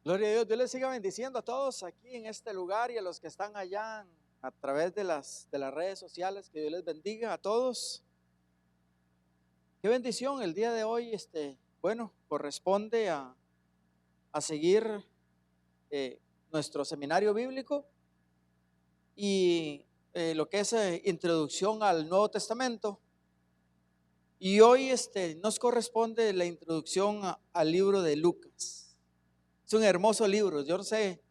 Gloria a Dios. Dios les siga bendiciendo a todos aquí en este lugar y a los que están allá a través de las redes sociales. Que Dios les bendiga a todos. Qué bendición el día de hoy. Bueno, corresponde a seguir nuestro seminario bíblico y lo que es introducción al Nuevo Testamento. Y hoy nos corresponde la introducción al libro de Lucas. Es un hermoso libro. Yo no sé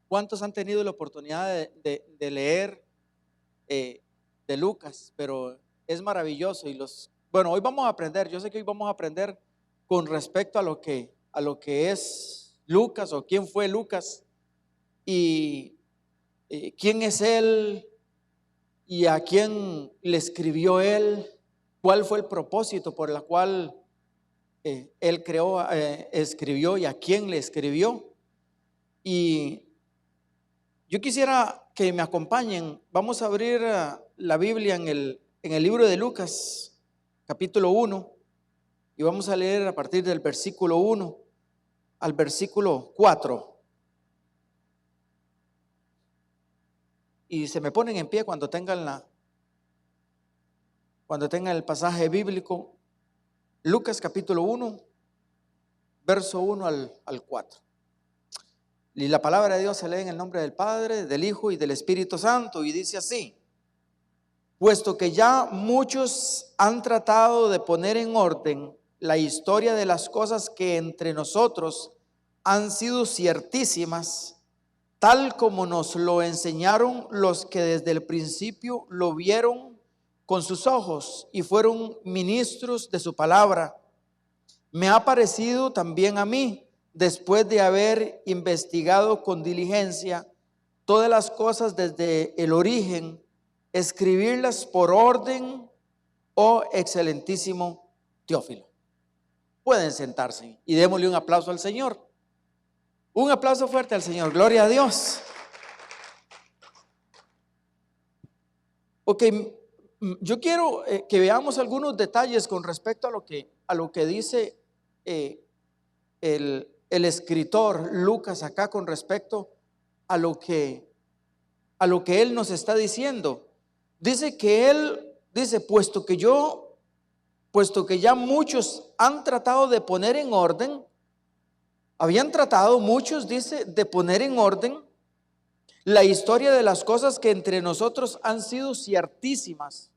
cuántos han tenido la oportunidad de leer de Lucas, pero es maravilloso. Bueno, hoy vamos a aprender. Yo sé que hoy vamos a aprender con respecto a lo que es Lucas, o quién fue Lucas y quién es él y a quién le escribió él, cuál fue el propósito por el cual él escribió, y a quién le escribió. Y yo quisiera que me acompañen. Vamos a abrir la Biblia en el libro de Lucas, capítulo 1, y vamos a leer a partir del versículo 1 al versículo 4. Y se me ponen en pie cuando tengan el pasaje bíblico. Lucas capítulo 1, verso 1 al 4. Y la palabra de Dios se lee en el nombre del Padre, del Hijo y del Espíritu Santo, y dice así: puesto que ya muchos han tratado de poner en orden la historia de las cosas que entre nosotros han sido ciertísimas, tal como nos lo enseñaron los que desde el principio lo vieron con sus ojos y fueron ministros de su palabra, me ha parecido también a mí, después de haber investigado con diligencia todas las cosas desde el origen, escribirlas por orden, oh excelentísimo Teófilo. Pueden sentarse y démosle un aplauso al Señor. Un aplauso fuerte al Señor. Gloria a Dios. Ok, yo quiero que veamos algunos detalles con respecto a lo que dice el escritor Lucas acá con respecto a lo que él nos está diciendo. Dice que él dice, puesto que ya muchos han tratado de poner en orden, habían tratado muchos, dice, de poner en orden la historia de las cosas que entre nosotros han sido ciertísimas.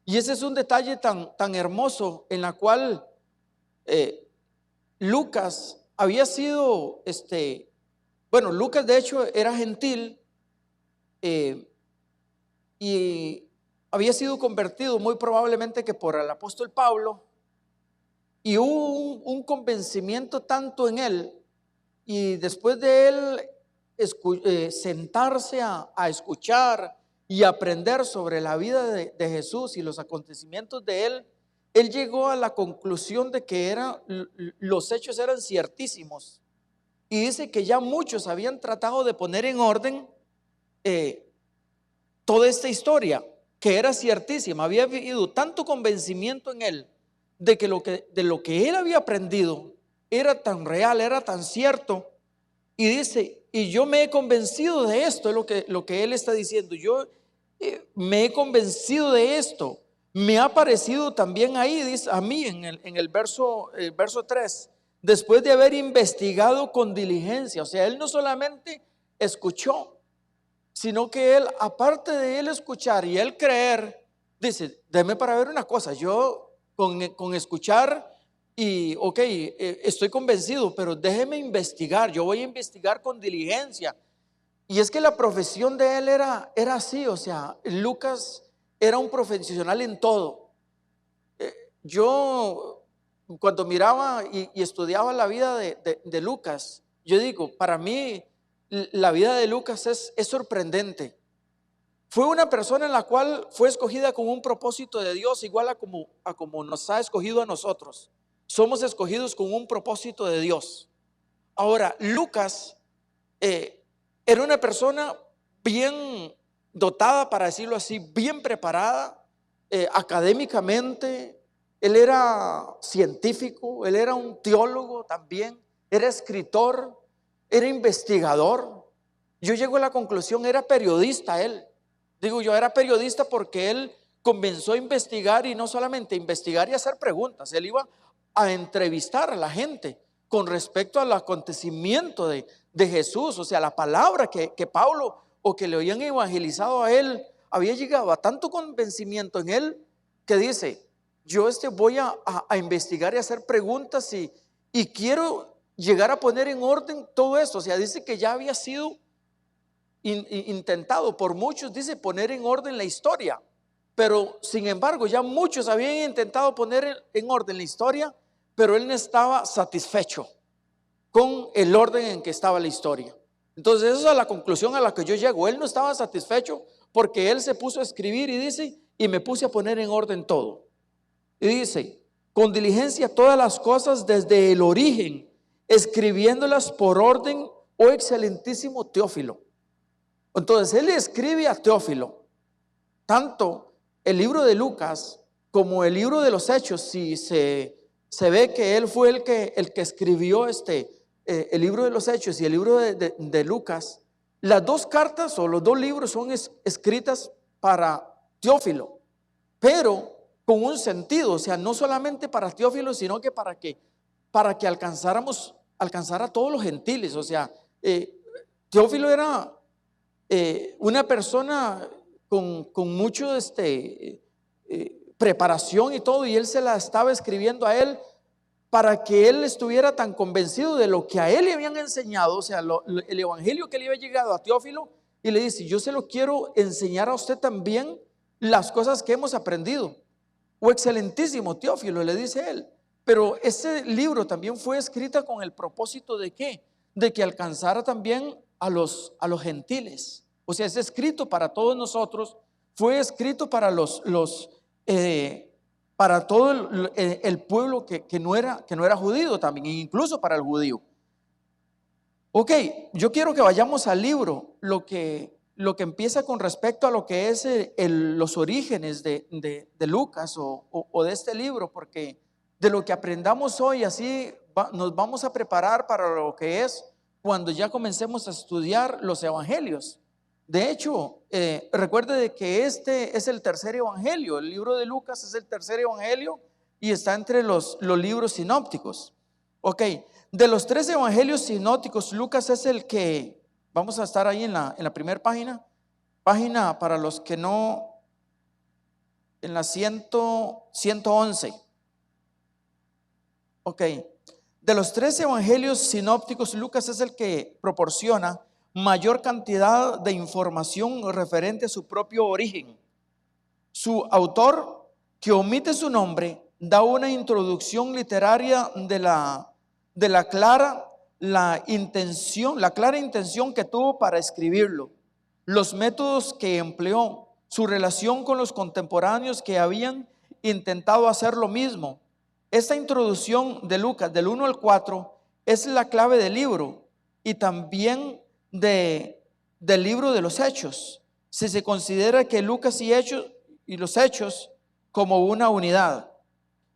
Y ese es un detalle tan hermoso, en la cual Lucas había sido, bueno, Lucas de hecho era gentil, y había sido convertido muy probablemente que por el apóstol Pablo, y hubo un convencimiento tanto en él, y después de él sentarse a escuchar y aprender sobre la vida de Jesús y los acontecimientos de él llegó a la conclusión de que los hechos eran ciertísimos, y dice que ya muchos habían tratado de poner en orden toda esta historia, que era ciertísima. Había habido tanto convencimiento en él de lo que él había aprendido era tan real, era tan cierto. Y dice, y yo me he convencido de esto, es lo que él está diciendo. Yo me he convencido de esto. Me ha parecido también ahí, dice a mí en el verso 3, después de haber investigado con diligencia. O sea, él no solamente escuchó, sino que él, aparte de él escuchar y él creer, dice, déme para ver una cosa. Yo con escuchar y ok, estoy convencido, pero déjeme investigar. Yo voy a investigar con diligencia. Y es que la profesión de él era así. O sea, Lucas era un profesional en todo. Yo cuando miraba y estudiaba la vida de Lucas, yo digo, para mí la vida de Lucas es sorprendente. Fue una persona en la cual fue escogida con un propósito de Dios, igual a como nos ha escogido a nosotros. Somos escogidos con un propósito de Dios. Ahora, Lucas era una persona bien dotada, para decirlo así, bien preparada académicamente. Él era científico, él era un teólogo también, era escritor. era investigador. Yo llego a la conclusión, era periodista él. Digo yo, era periodista porque él comenzó a investigar, y no solamente investigar y hacer preguntas, él iba a entrevistar a la gente con respecto al acontecimiento de Jesús. O sea, la palabra que Pablo o que le habían evangelizado a él había llegado a tanto convencimiento en él que dice, yo voy a investigar y hacer preguntas y quiero llegar a poner en orden todo esto. O sea, dice que ya había sido intentado por muchos, dice, poner en orden la historia, pero sin embargo ya muchos habían intentado poner en orden la historia, pero él no estaba satisfecho con el orden en que estaba la historia. Entonces esa es la conclusión a la que yo llego. Él no estaba satisfecho porque él se puso a escribir y dice, y me puse a poner en orden todo. Y dice, con diligencia todas las cosas desde el origen, escribiéndolas por orden, oh excelentísimo Teófilo. Entonces él le escribe a Teófilo, tanto el libro de Lucas como el libro de los Hechos. Si se ve que él fue el que escribió el libro de los Hechos y el libro de Lucas, las dos cartas o los dos libros son escritas para Teófilo, pero con un sentido. O sea, no solamente para Teófilo, sino que para que alcanzara a todos los gentiles. O sea, Teófilo era una persona con mucho preparación y todo, y él se la estaba escribiendo a él para que él estuviera tan convencido de lo que a él le habían enseñado. O sea, el evangelio que le había llegado a Teófilo, y le dice, yo se lo quiero enseñar a usted también, las cosas que hemos aprendido. Oh excelentísimo Teófilo, le dice él. Pero ese libro también fue escrito con el propósito de ¿qué? De que alcanzara también a los gentiles. O sea, es escrito para todos nosotros, fue escrito para para todo el pueblo que no era judío también, incluso para el judío. Ok, yo quiero que vayamos al libro, lo que empieza con respecto a lo que es los orígenes de Lucas o de este libro, porque de lo que aprendamos hoy, así nos vamos a preparar para lo que es cuando ya comencemos a estudiar los evangelios. De hecho, recuerde de que este es el tercer evangelio. El libro de Lucas es el tercer evangelio y está entre los libros sinópticos. Ok, de los tres evangelios sinópticos, Lucas es el que, vamos a estar ahí en la primera página para los que no, en la 111. Ok, de los tres evangelios sinópticos, Lucas es el que proporciona mayor cantidad de información referente a su propio origen. Su autor, que omite su nombre, da una introducción literaria de la clara intención que tuvo para escribirlo, los métodos que empleó, su relación con los contemporáneos que habían intentado hacer lo mismo. Esta introducción de Lucas del 1 al 4 es la clave del libro y también del libro de los Hechos, si se considera que Lucas y los Hechos como una unidad.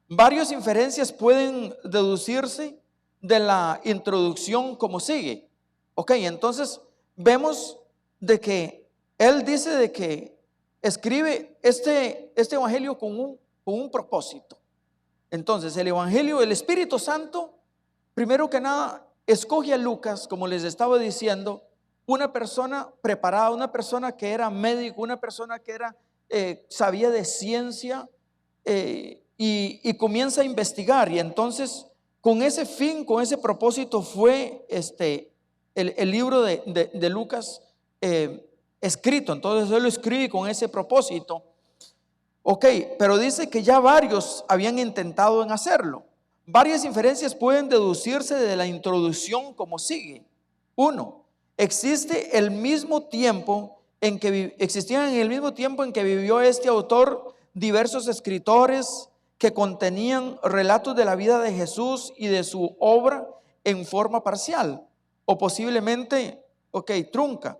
Varias inferencias pueden deducirse de la introducción como sigue. Ok, entonces vemos de que él dice de que escribe este evangelio con un propósito. Entonces el evangelio, el Espíritu Santo, primero que nada, escoge a Lucas, como les estaba diciendo, una persona preparada, una persona que era médico, una persona que sabía de ciencia, y comienza a investigar. Y entonces con ese fin, con ese propósito fue el libro de Lucas escrito. Entonces él lo escribe con ese propósito. Ok, pero dice que ya varios habían intentado en hacerlo. Varias inferencias pueden deducirse de la introducción como sigue. 1. Existían en el mismo tiempo en que vivió este autor diversos escritores que contenían relatos de la vida de Jesús y de su obra en forma parcial o posiblemente, trunca.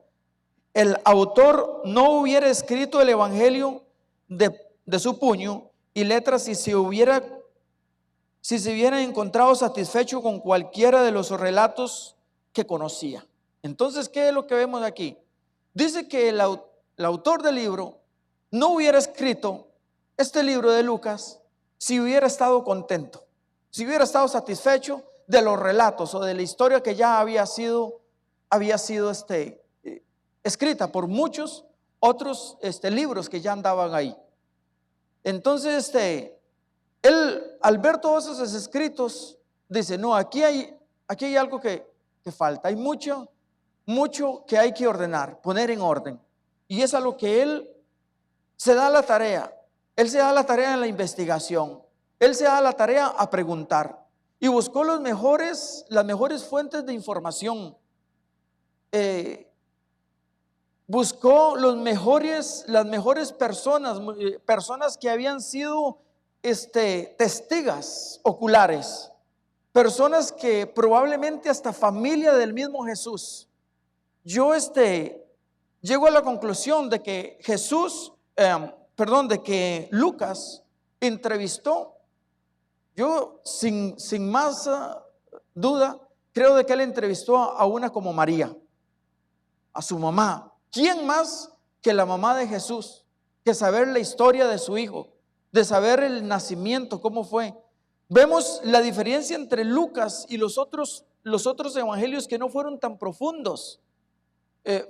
El autor no hubiera escrito el evangelio de su puño y letra si se hubiera encontrado satisfecho con cualquiera de los relatos que conocía. Entonces, ¿qué es lo que vemos aquí? Dice que el autor del libro no hubiera escrito este libro de Lucas si hubiera estado contento, si hubiera estado satisfecho de los relatos o de la historia que ya había sido escrita por muchos otros libros que ya andaban ahí. Entonces, él, al ver todos esos escritos, dice: no, aquí hay algo que falta, hay mucho que hay que ordenar, poner en orden. Y es a lo que él se da la tarea. Él se da la tarea en la investigación. Él se da la tarea a preguntar. Y buscó las mejores fuentes de información. Buscó las mejores personas que habían sido testigas oculares. Personas que probablemente hasta familia del mismo Jesús. Yo llego a la conclusión de que de que Lucas entrevistó, yo sin más duda, creo de que él entrevistó a una como María, a su mamá. ¿Quién más que la mamá de Jesús? Que saber la historia de su hijo, de saber el nacimiento, cómo fue. Vemos la diferencia entre Lucas y los otros evangelios que no fueron tan profundos.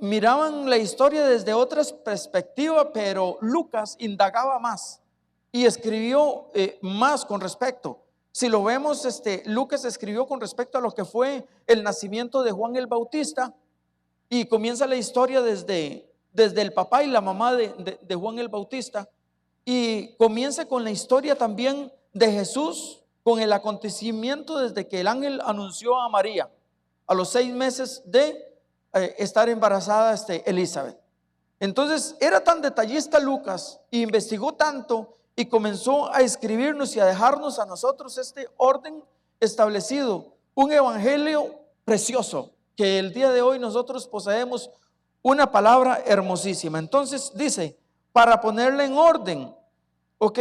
Miraban la historia desde otras perspectivas, pero Lucas indagaba más y escribió más con respecto. Si lo vemos, Lucas escribió con respecto a lo que fue el nacimiento de Juan el Bautista, y comienza la historia desde el papá y la mamá de Juan el Bautista, y comienza con la historia también de Jesús, con el acontecimiento desde que el ángel anunció a María a los 6 meses de estar embarazada Elizabeth. Entonces era tan detallista Lucas, e investigó tanto y comenzó a escribirnos y a dejarnos a nosotros este orden establecido, un evangelio precioso, que el día de hoy nosotros poseemos una palabra hermosísima. Entonces dice, para ponerla en orden, ok,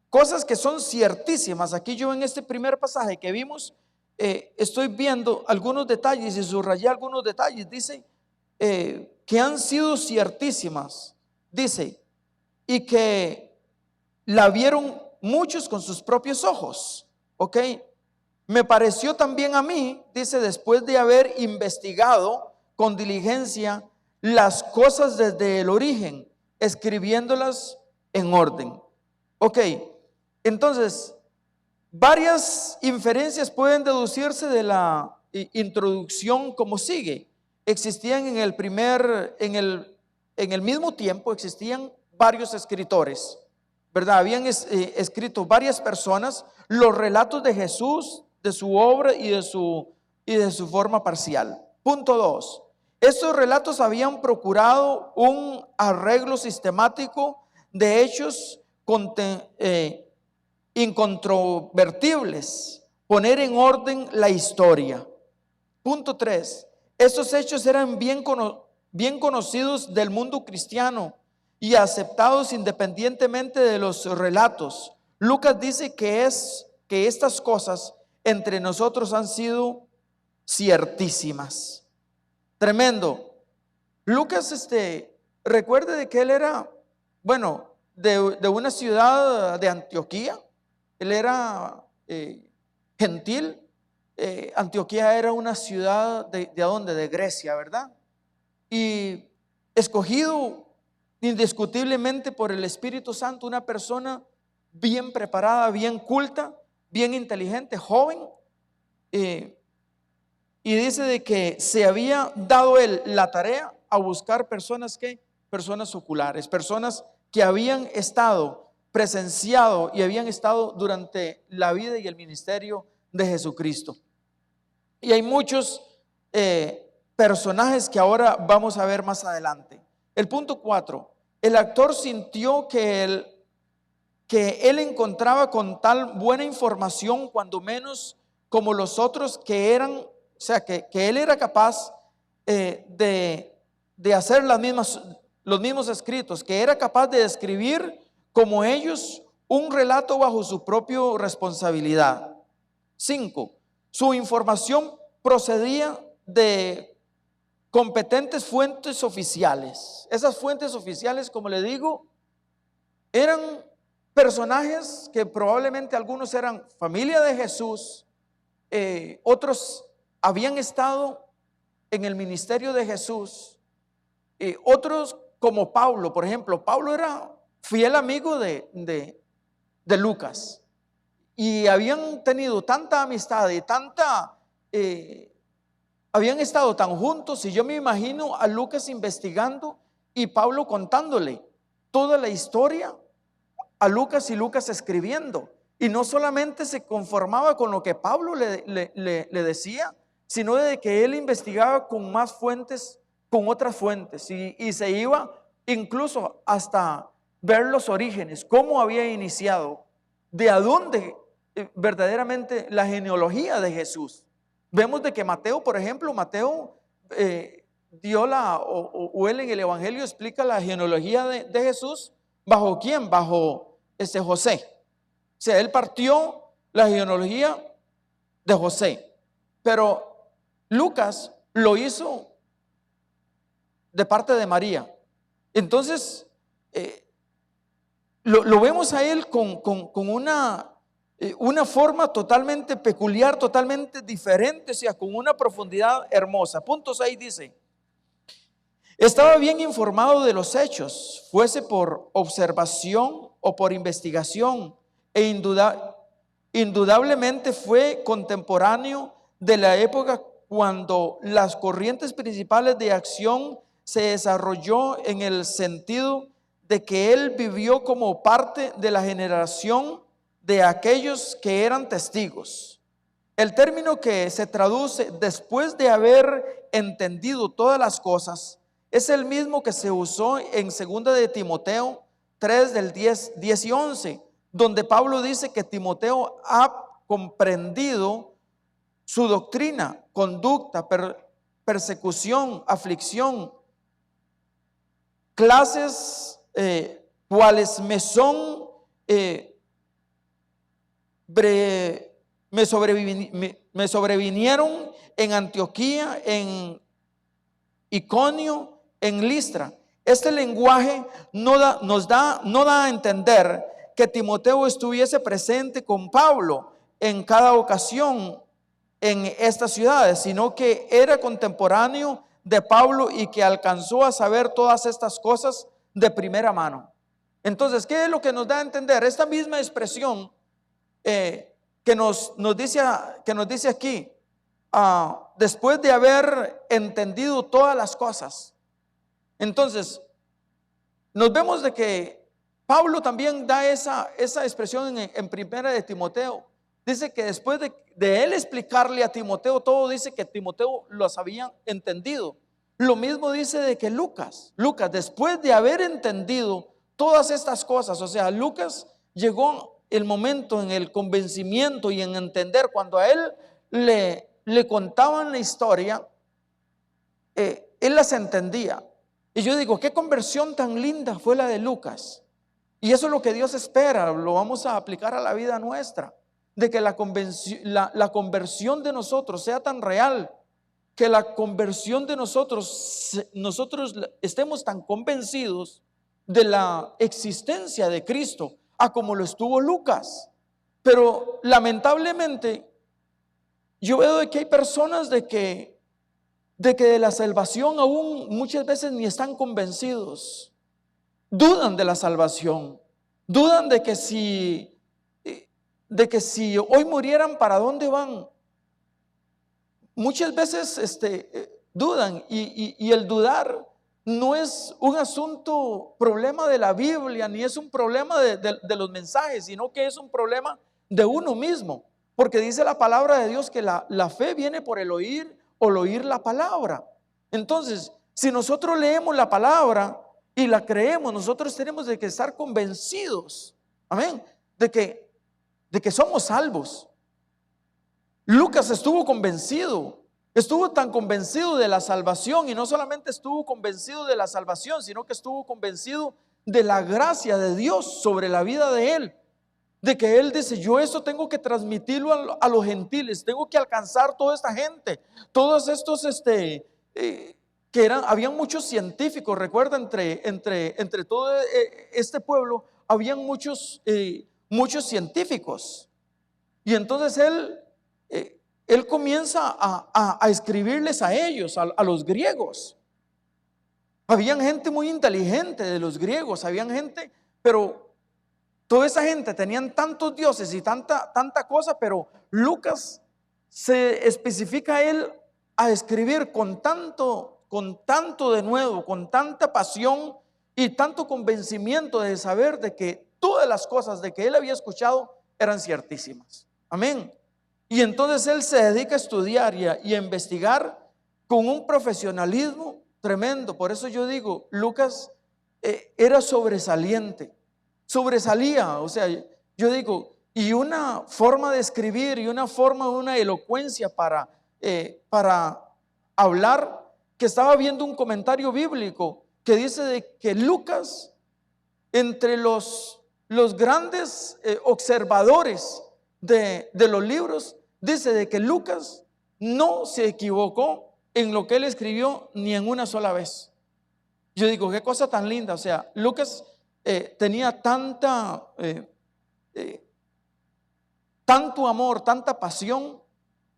cosas que son ciertísimas. Aquí yo en este primer pasaje que vimos, estoy viendo algunos detalles y subrayé algunos detalles. Dice que han sido ciertísimas. Dice, y que la vieron muchos con sus propios ojos. Ok, me pareció también a mí, dice, después de haber investigado con diligencia las cosas desde el origen, escribiéndolas en orden. Ok, entonces varias inferencias pueden deducirse de la introducción como sigue. Existían en el mismo tiempo, existían varios escritores, ¿verdad? Habían escrito varias personas los relatos de Jesús, de su obra y de su forma parcial. Punto 2. Estos relatos habían procurado un arreglo sistemático de hechos incontrovertibles, poner en orden la historia. Punto 3. Estos hechos eran bien conocidos del mundo cristiano y aceptados independientemente de los relatos. Lucas dice que estas cosas entre nosotros han sido ciertísimas. Tremendo. Lucas, recuerde de que él era, de una ciudad de Antioquía. Él era gentil. Antioquía era una ciudad ¿de dónde? De Grecia, ¿verdad? Y escogido indiscutiblemente por el Espíritu Santo, una persona bien preparada, bien culta, bien inteligente, joven. Y dice de que se había dado él la tarea a buscar personas oculares, personas que habían presenciado y habían estado durante la vida y el ministerio de Jesucristo. Y hay muchos personajes que ahora vamos a ver más adelante. El punto 4, el actor sintió que él encontraba con tal buena información, cuando menos como los otros, que él era capaz de hacer los mismos escritos, que era capaz de describir como ellos un relato bajo su propia responsabilidad. 5. Su información procedía de competentes fuentes oficiales. Esas fuentes oficiales, como le digo, eran personajes que probablemente algunos eran familia de Jesús, otros habían estado en el ministerio de Jesús, otros como Pablo, por ejemplo. Pablo era fiel amigo de Lucas, y habían tenido tanta amistad y habían estado tan juntos, y yo me imagino a Lucas investigando y Pablo contándole toda la historia a Lucas, y Lucas escribiendo. Y no solamente se conformaba con lo que Pablo le decía, sino de que él investigaba con más fuentes, con otras fuentes, y se iba incluso hasta ver los orígenes, cómo había iniciado, de a dónde verdaderamente la genealogía de Jesús. Vemos de que Mateo, por ejemplo, Mateo dio o él en el Evangelio explica la genealogía de Jesús. ¿Bajo quién? Bajo José. O sea, él partió la genealogía de José, pero Lucas lo hizo de parte de María. Entonces lo vemos a él con una forma totalmente peculiar, totalmente diferente, o sea, con una profundidad hermosa. Punto 6 dice: estaba bien informado de los hechos, fuese por observación o por investigación, e indudablemente fue contemporáneo de la época cuando las corrientes principales de acción se desarrolló, en el sentido de que él vivió como parte de la generación de aquellos que eran testigos. El término que se traduce después de haber entendido todas las cosas es el mismo que se usó en 2 de Timoteo 3 del 10 y 11, donde Pablo dice que Timoteo ha comprendido su doctrina, conducta, persecución, aflicción, clases cuales me sobrevinieron en Antioquía, en Iconio, en Listra. Este lenguaje no da a entender que Timoteo estuviese presente con Pablo en cada ocasión en estas ciudades, sino que era contemporáneo de Pablo y que alcanzó a saber todas estas cosas de primera mano. Entonces, ¿qué es lo que nos da a entender? Esta misma expresión que nos dice aquí, después de haber entendido todas las cosas. Entonces, nos vemos de que Pablo también da esa expresión en primera de Timoteo. Dice que después de él explicarle a Timoteo todo, dice que Timoteo los había entendido. Lo mismo dice de que Lucas, después de haber entendido todas estas cosas, o sea, Lucas llegó el momento en el convencimiento y en entender, cuando a él le contaban la historia, él las entendía. Y yo digo, qué conversión tan linda fue la de Lucas. Y eso es lo que Dios espera, lo vamos a aplicar a la vida nuestra, de que la conversión de nosotros sea tan real, que la conversión de nosotros estemos tan convencidos de la existencia de Cristo, a como lo estuvo Lucas. Pero lamentablemente yo veo de que hay personas de que de la salvación aún muchas veces ni están convencidos. Dudan de la salvación, dudan de que si hoy murieran, ¿para dónde van? Muchas veces dudan, y el dudar no es un problema de la Biblia, ni es un problema de los mensajes, sino que es un problema de uno mismo, porque dice la palabra de Dios que la fe viene por el oír, o el oír la palabra. Entonces, si nosotros leemos la palabra y la creemos, nosotros tenemos de que estar convencidos, amén, de que somos salvos. Lucas estuvo tan convencido de la salvación, y no solamente estuvo convencido de la salvación, sino que estuvo convencido de la gracia de Dios sobre la vida de él. de que él dice, yo esto tengo que transmitirlo los gentiles, tengo que alcanzar toda esta gente, todos estos, habían muchos científicos, recuerda, entre todo este pueblo, habían muchos científicos. Y entonces él comienza a escribirles a ellos, a los griegos. Habían gente muy inteligente de los griegos, habían gente, pero toda esa gente tenían tantos dioses y tanta cosa, pero Lucas se especifica a él a escribir con tanto de nuevo, con tanta pasión y tanto convencimiento de saber de que todas las cosas de que él había escuchado eran ciertísimas. Amén. Y entonces él se dedica a estudiar y a investigar con un profesionalismo tremendo. Por eso yo digo, Lucas era sobresaliente, sobresalía, o sea, yo digo, y una forma de escribir y una elocuencia para hablar, que estaba viendo un comentario bíblico que dice de que Lucas, entre los grandes observadores de los libros, dice de que Lucas no se equivocó en lo que él escribió ni en una sola vez. Yo digo, qué cosa tan linda. O sea, Lucas tenía tanto amor, tanta pasión,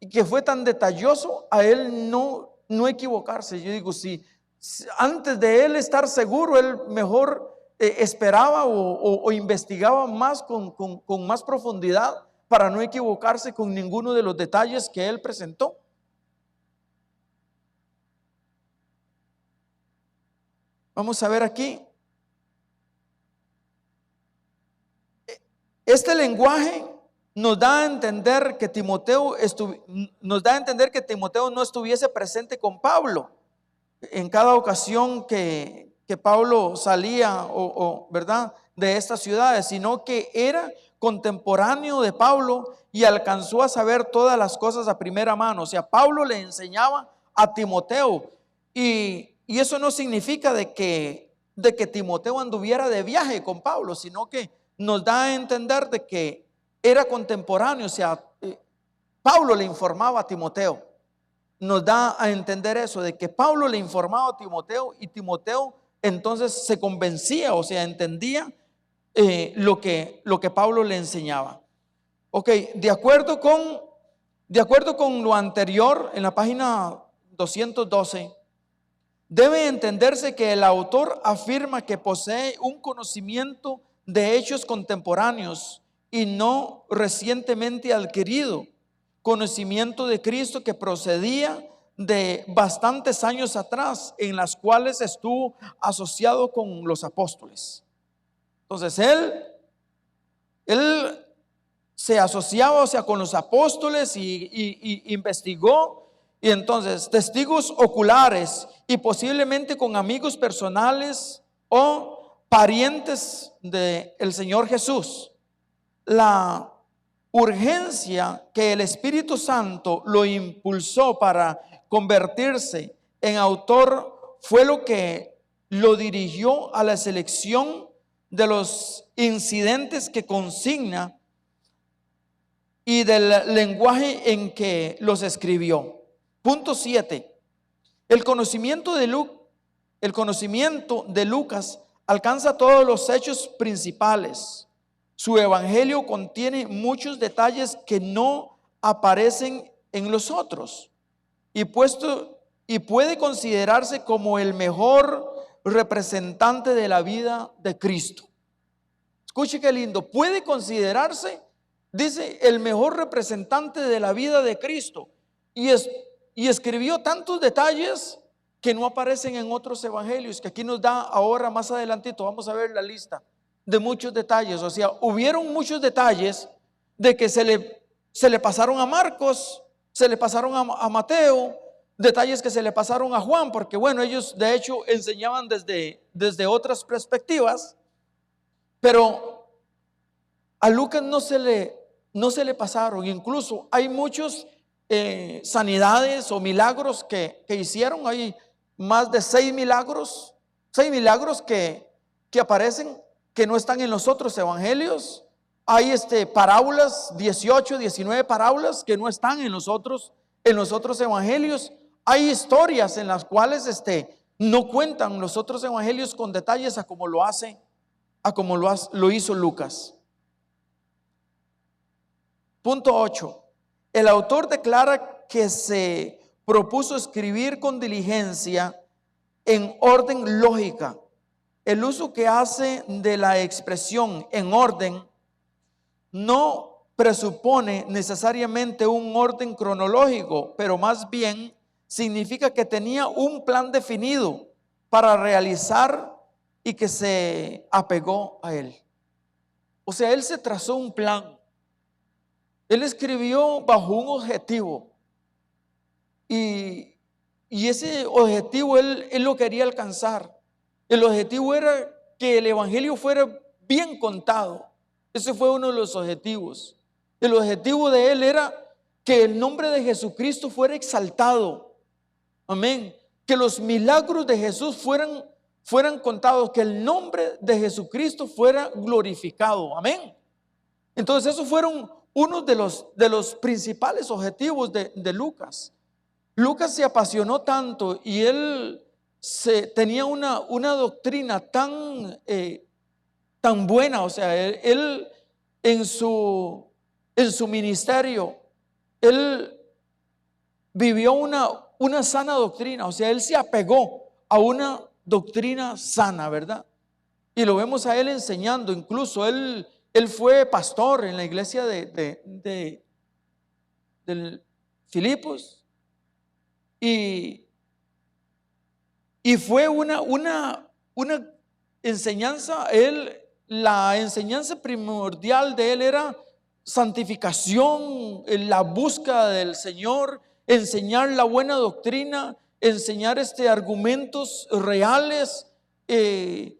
y que fue tan detalloso a él no equivocarse. Yo digo, si antes de él estar seguro, él mejor esperaba o investigaba más con más profundidad para no equivocarse con ninguno de los detalles que él presentó. Vamos a ver aquí. Este lenguaje nos da a entender que Timoteo no estuviese presente con Pablo en cada ocasión que Pablo salía ¿verdad?, de estas ciudades, sino que era contemporáneo de Pablo y alcanzó a saber todas las cosas a primera mano. O sea, Pablo le enseñaba a Timoteo, y eso no significa de que Timoteo anduviera de viaje con Pablo, sino que nos da a entender de que era contemporáneo. O sea, Pablo le informaba a Timoteo. Nos da a entender eso, de que Pablo le informaba a Timoteo, y Timoteo entonces se convencía, o sea, entendía lo que Pablo le enseñaba. Ok, de acuerdo con lo anterior, en la página 212, debe entenderse que el autor afirma que posee un conocimiento de hechos contemporáneos y no recientemente adquirido, conocimiento de Cristo que procedía de bastantes años atrás, en las cuales estuvo asociado con los apóstoles. Entonces él se asociaba, o sea, con los apóstoles y investigó, y entonces testigos oculares y posiblemente con amigos personales o parientes del Señor Jesús. La urgencia que el Espíritu Santo lo impulsó para convertirse en autor fue lo que lo dirigió a la selección de los incidentes que consigna y del lenguaje en que los escribió. Punto 7. El conocimiento de Lucas alcanza todos los hechos principales. Su evangelio contiene muchos detalles que no aparecen en los otros, y puede considerarse como el mejor representante de la vida de Cristo. Escuche qué lindo. Puede considerarse, dice, el mejor representante de la vida de Cristo, y escribió tantos detalles que no aparecen en otros evangelios, que aquí nos da ahora más adelantito. Vamos a ver la lista de muchos detalles. O sea, hubieron muchos detalles de que se le pasaron a Marcos, se le pasaron a Mateo, detalles que se le pasaron a Juan, porque bueno, ellos de hecho enseñaban desde otras perspectivas, pero a Lucas no se le pasaron. Incluso hay muchos sanidades o milagros que hicieron. Hay más de 6 milagros que aparecen, que no están en los otros evangelios. Hay parábolas, 18, 19 parábolas que no están en los otros evangelios. Hay historias en las cuales no cuentan los otros evangelios con detalles a como lo hizo Lucas. Punto 8. El autor declara que se propuso escribir con diligencia en orden lógica. El uso que hace de la expresión en orden no presupone necesariamente un orden cronológico, pero más bien significa que tenía un plan definido para realizar y que se apegó a él. O sea, él se trazó un plan. Él escribió bajo un objetivo y ese objetivo él lo quería alcanzar. El objetivo era que el evangelio fuera bien contado. Ese fue uno de los objetivos. El objetivo de él era que el nombre de Jesucristo fuera exaltado. Amén. Que los milagros de Jesús fueran contados, que el nombre de Jesucristo fuera glorificado. Amén. Entonces esos fueron uno de los principales objetivos de Lucas. Lucas se apasionó tanto y él tenía una doctrina tan buena. O sea, él en su ministerio, él vivió una sana doctrina. O sea, él se apegó a una doctrina sana, ¿verdad? Y lo vemos a él enseñando. Incluso él fue pastor en la iglesia de Filipos. Y fue una enseñanza. La enseñanza primordial de él era santificación, la búsqueda del Señor, enseñar la buena doctrina, enseñar argumentos reales. Era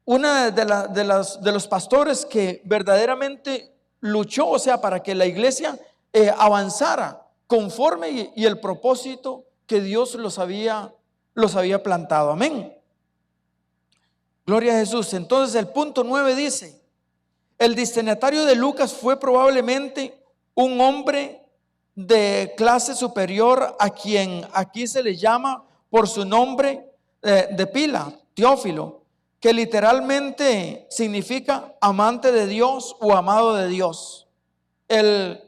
una de los pastores que verdaderamente luchó, o sea, para que la iglesia avanzara conforme y el propósito que Dios los había plantado. Amén. Gloria a Jesús. Entonces el punto 9 dice: el destinatario de Lucas fue probablemente un hombre de clase superior, a quien aquí se le llama por su nombre de pila, Teófilo, que literalmente significa amante de Dios o amado de Dios. El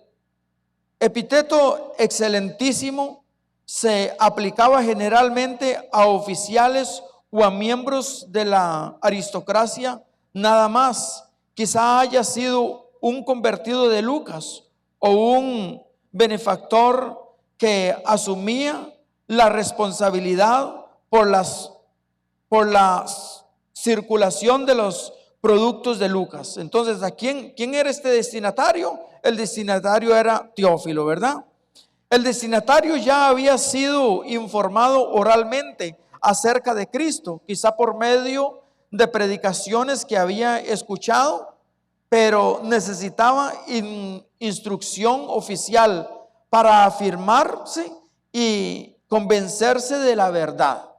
epíteto excelentísimo se aplicaba generalmente a oficiales o a miembros de la aristocracia nada más. Quizá haya sido un convertido de Lucas o un benefactor que asumía la responsabilidad por la circulación de los productos de Lucas. Entonces, ¿a quién era este destinatario? El destinatario era Teófilo, ¿verdad? El destinatario ya había sido informado oralmente acerca de Cristo, quizá por medio de predicaciones que había escuchado, pero necesitaba instrucción oficial para afirmarse y convencerse de la verdad.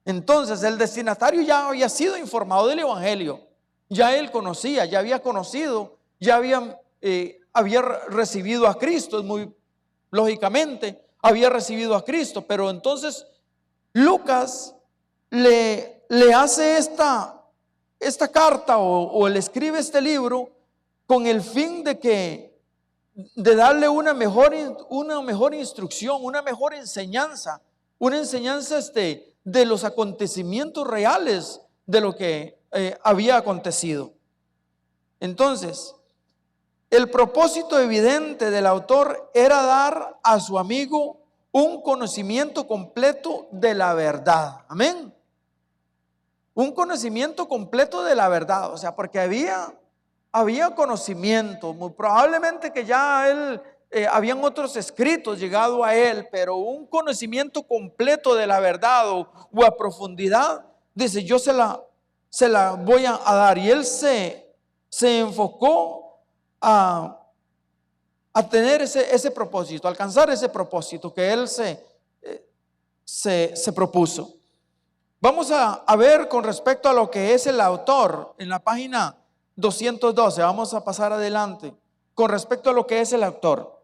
Entonces el destinatario ya había sido informado del evangelio, ya él conocía, ya había conocido, ya había recibido a Cristo. Muy lógicamente había recibido a Cristo, pero entonces Lucas le hace esta carta o le escribe este libro con el fin de darle una mejor instrucción, una mejor enseñanza, una enseñanza de los acontecimientos reales de lo que había acontecido. Entonces, el propósito evidente del autor era dar a su amigo un conocimiento completo de la verdad. Amén. Un conocimiento completo de la verdad. O sea, porque había conocimiento. Muy probablemente que ya él habían otros escritos llegado a él, pero un conocimiento completo de la verdad o a profundidad, dice, yo se la voy a dar. Y él se enfocó a tener ese propósito, alcanzar ese propósito que él se propuso. Vamos a ver con respecto a lo que es el autor en la página 212. Vamos a pasar adelante con respecto a lo que es el autor.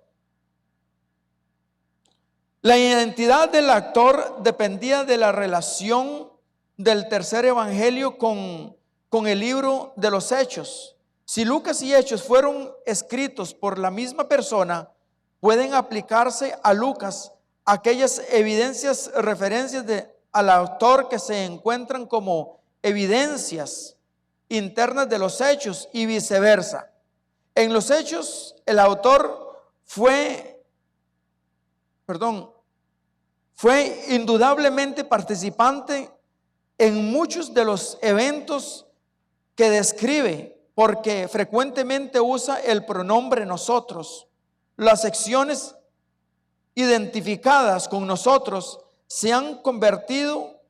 La identidad del autor dependía de la relación del tercer evangelio con el libro de los Hechos. Si Lucas y Hechos fueron escritos por la misma persona, pueden aplicarse a Lucas aquellas evidencias, referencias al autor que se encuentran como evidencias internas de los Hechos y viceversa. En los Hechos, el autor fue indudablemente participante en muchos de los eventos que describe, porque frecuentemente usa el pronombre nosotros. Las secciones identificadas con nosotros se han convertido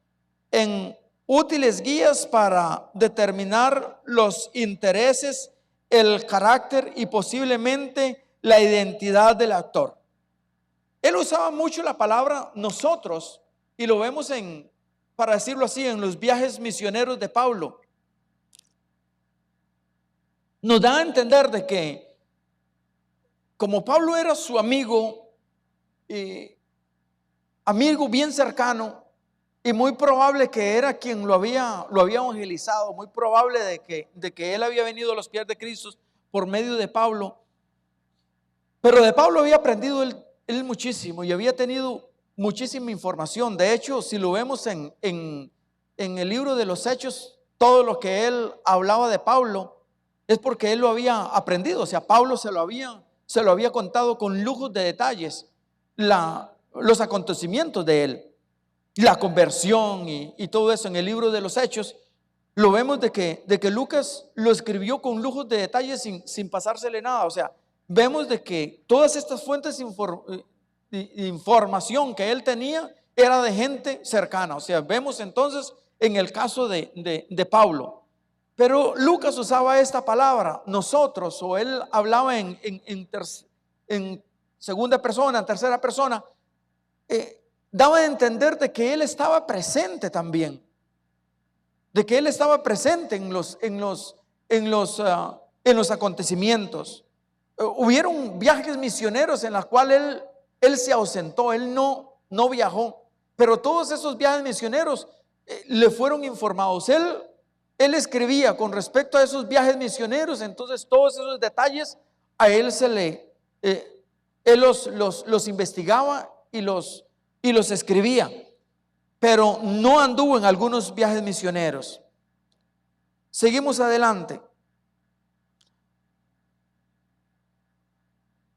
en útiles guías para determinar los intereses, el carácter y posiblemente la identidad del actor. Él usaba mucho la palabra nosotros y lo vemos para decirlo así, en los viajes misioneros de Pablo. Nos da a entender de que como Pablo era su amigo bien cercano, y muy probable que era quien lo había evangelizado, muy probable de que él había venido a los pies de Cristo por medio de Pablo, pero de Pablo había aprendido él muchísimo y había tenido muchísima información. De hecho, si lo vemos en el libro de los Hechos, todo lo que él hablaba de Pablo es porque él lo había aprendido. O sea, Pablo se lo había contado con lujos de detalles los acontecimientos de él, la conversión y todo eso. En el libro de los Hechos lo vemos de que Lucas lo escribió con lujos de detalles sin pasársele nada. O sea, vemos de que todas estas fuentes de información que él tenía era de gente cercana. O sea, vemos entonces en el caso de Pablo. Pero Lucas usaba esta palabra, nosotros, o él hablaba en segunda persona, en tercera persona, daba a entender de que él estaba presente también, de que él estaba presente en los acontecimientos. Hubieron viajes misioneros en los cuales él se ausentó, él no viajó, pero todos esos viajes misioneros le fueron informados. Él escribía con respecto a esos viajes misioneros, entonces todos esos detalles a él él los investigaba y los escribía, pero no anduvo en algunos viajes misioneros. Seguimos adelante.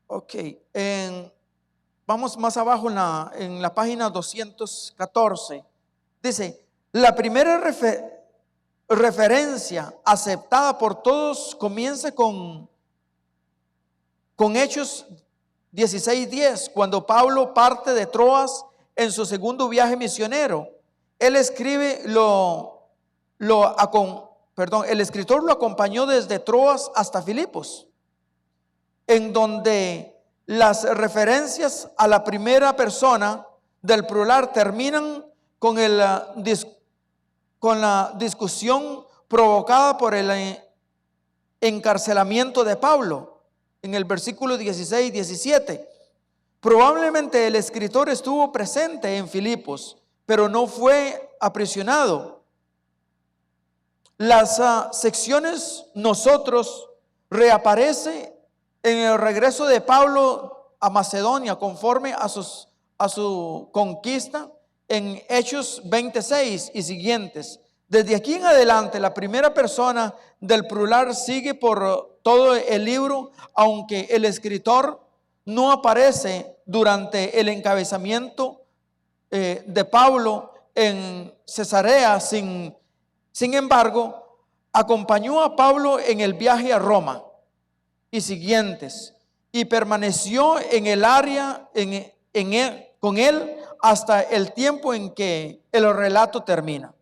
Ok, vamos más abajo en la página 214. Dice, la primera referencia aceptada por todos comienza con Hechos 16:10, cuando Pablo parte de Troas en su segundo viaje misionero. Él escribe el escritor lo acompañó desde Troas hasta Filipos, en donde las referencias a la primera persona del plural terminan con la discusión provocada por el encarcelamiento de Pablo en el versículo 16 y 17. Probablemente el escritor estuvo presente en Filipos, pero no fue aprisionado. Las secciones nosotros reaparece en el regreso de Pablo a Macedonia conforme a su conquista en Hechos 26 y siguientes. Desde aquí en adelante la primera persona del plural sigue por todo el libro, aunque el escritor no aparece durante el encabezamiento de Pablo en Cesarea. Sin embargo, acompañó a Pablo en el viaje a Roma y siguientes, y permaneció en el área con él hasta el tiempo en que el relato termina.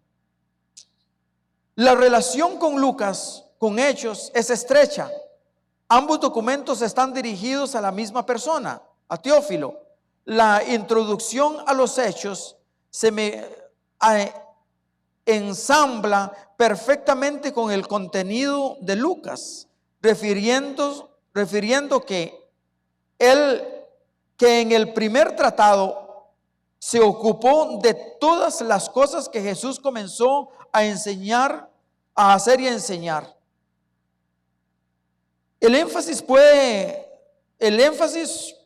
La relación con Lucas, con Hechos, es estrecha. Ambos documentos están dirigidos a la misma persona, a Teófilo. La introducción a los Hechos ensambla perfectamente con el contenido de Lucas, refiriendo que él, que en el primer tratado se ocupó de todas las cosas que Jesús comenzó a enseñar, a hacer y a enseñar. El énfasis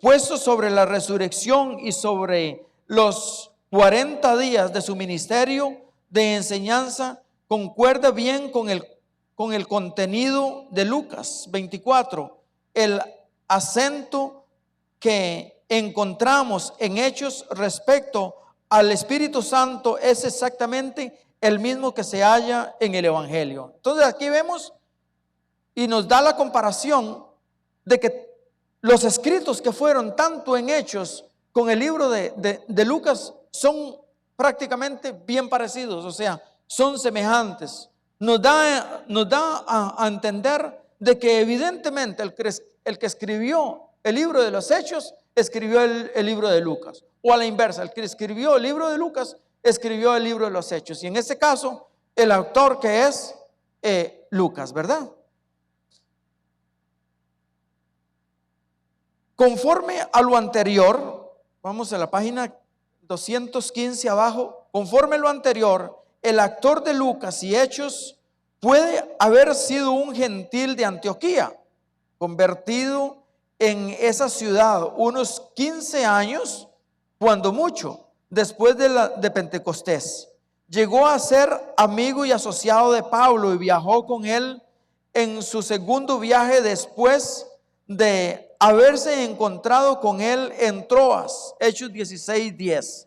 puesto sobre la resurrección y sobre los 40 días de su ministerio de enseñanza concuerda bien con el contenido de Lucas 24. El acento que encontramos en Hechos respecto al Espíritu Santo es exactamente el mismo que se halla en el Evangelio. Entonces aquí vemos y nos da la comparación de que los escritos que fueron tanto en Hechos con el libro de Lucas son prácticamente bien parecidos, o sea, son semejantes. Nos da a entender de que evidentemente el que escribió el libro de los Hechos escribió el libro de Lucas, o a la inversa, el que escribió el libro de Lucas escribió el libro de los Hechos, y en este caso el autor que es Lucas, ¿verdad? Conforme a lo anterior, vamos a la página 215 abajo, conforme a lo anterior, el actor de Lucas y Hechos puede haber sido un gentil de Antioquía, convertido en esa ciudad unos 15 años, cuando mucho, después de Pentecostés. Llegó a ser amigo y asociado de Pablo y viajó con él en su segundo viaje después de haberse encontrado con él en Troas, Hechos 16:10.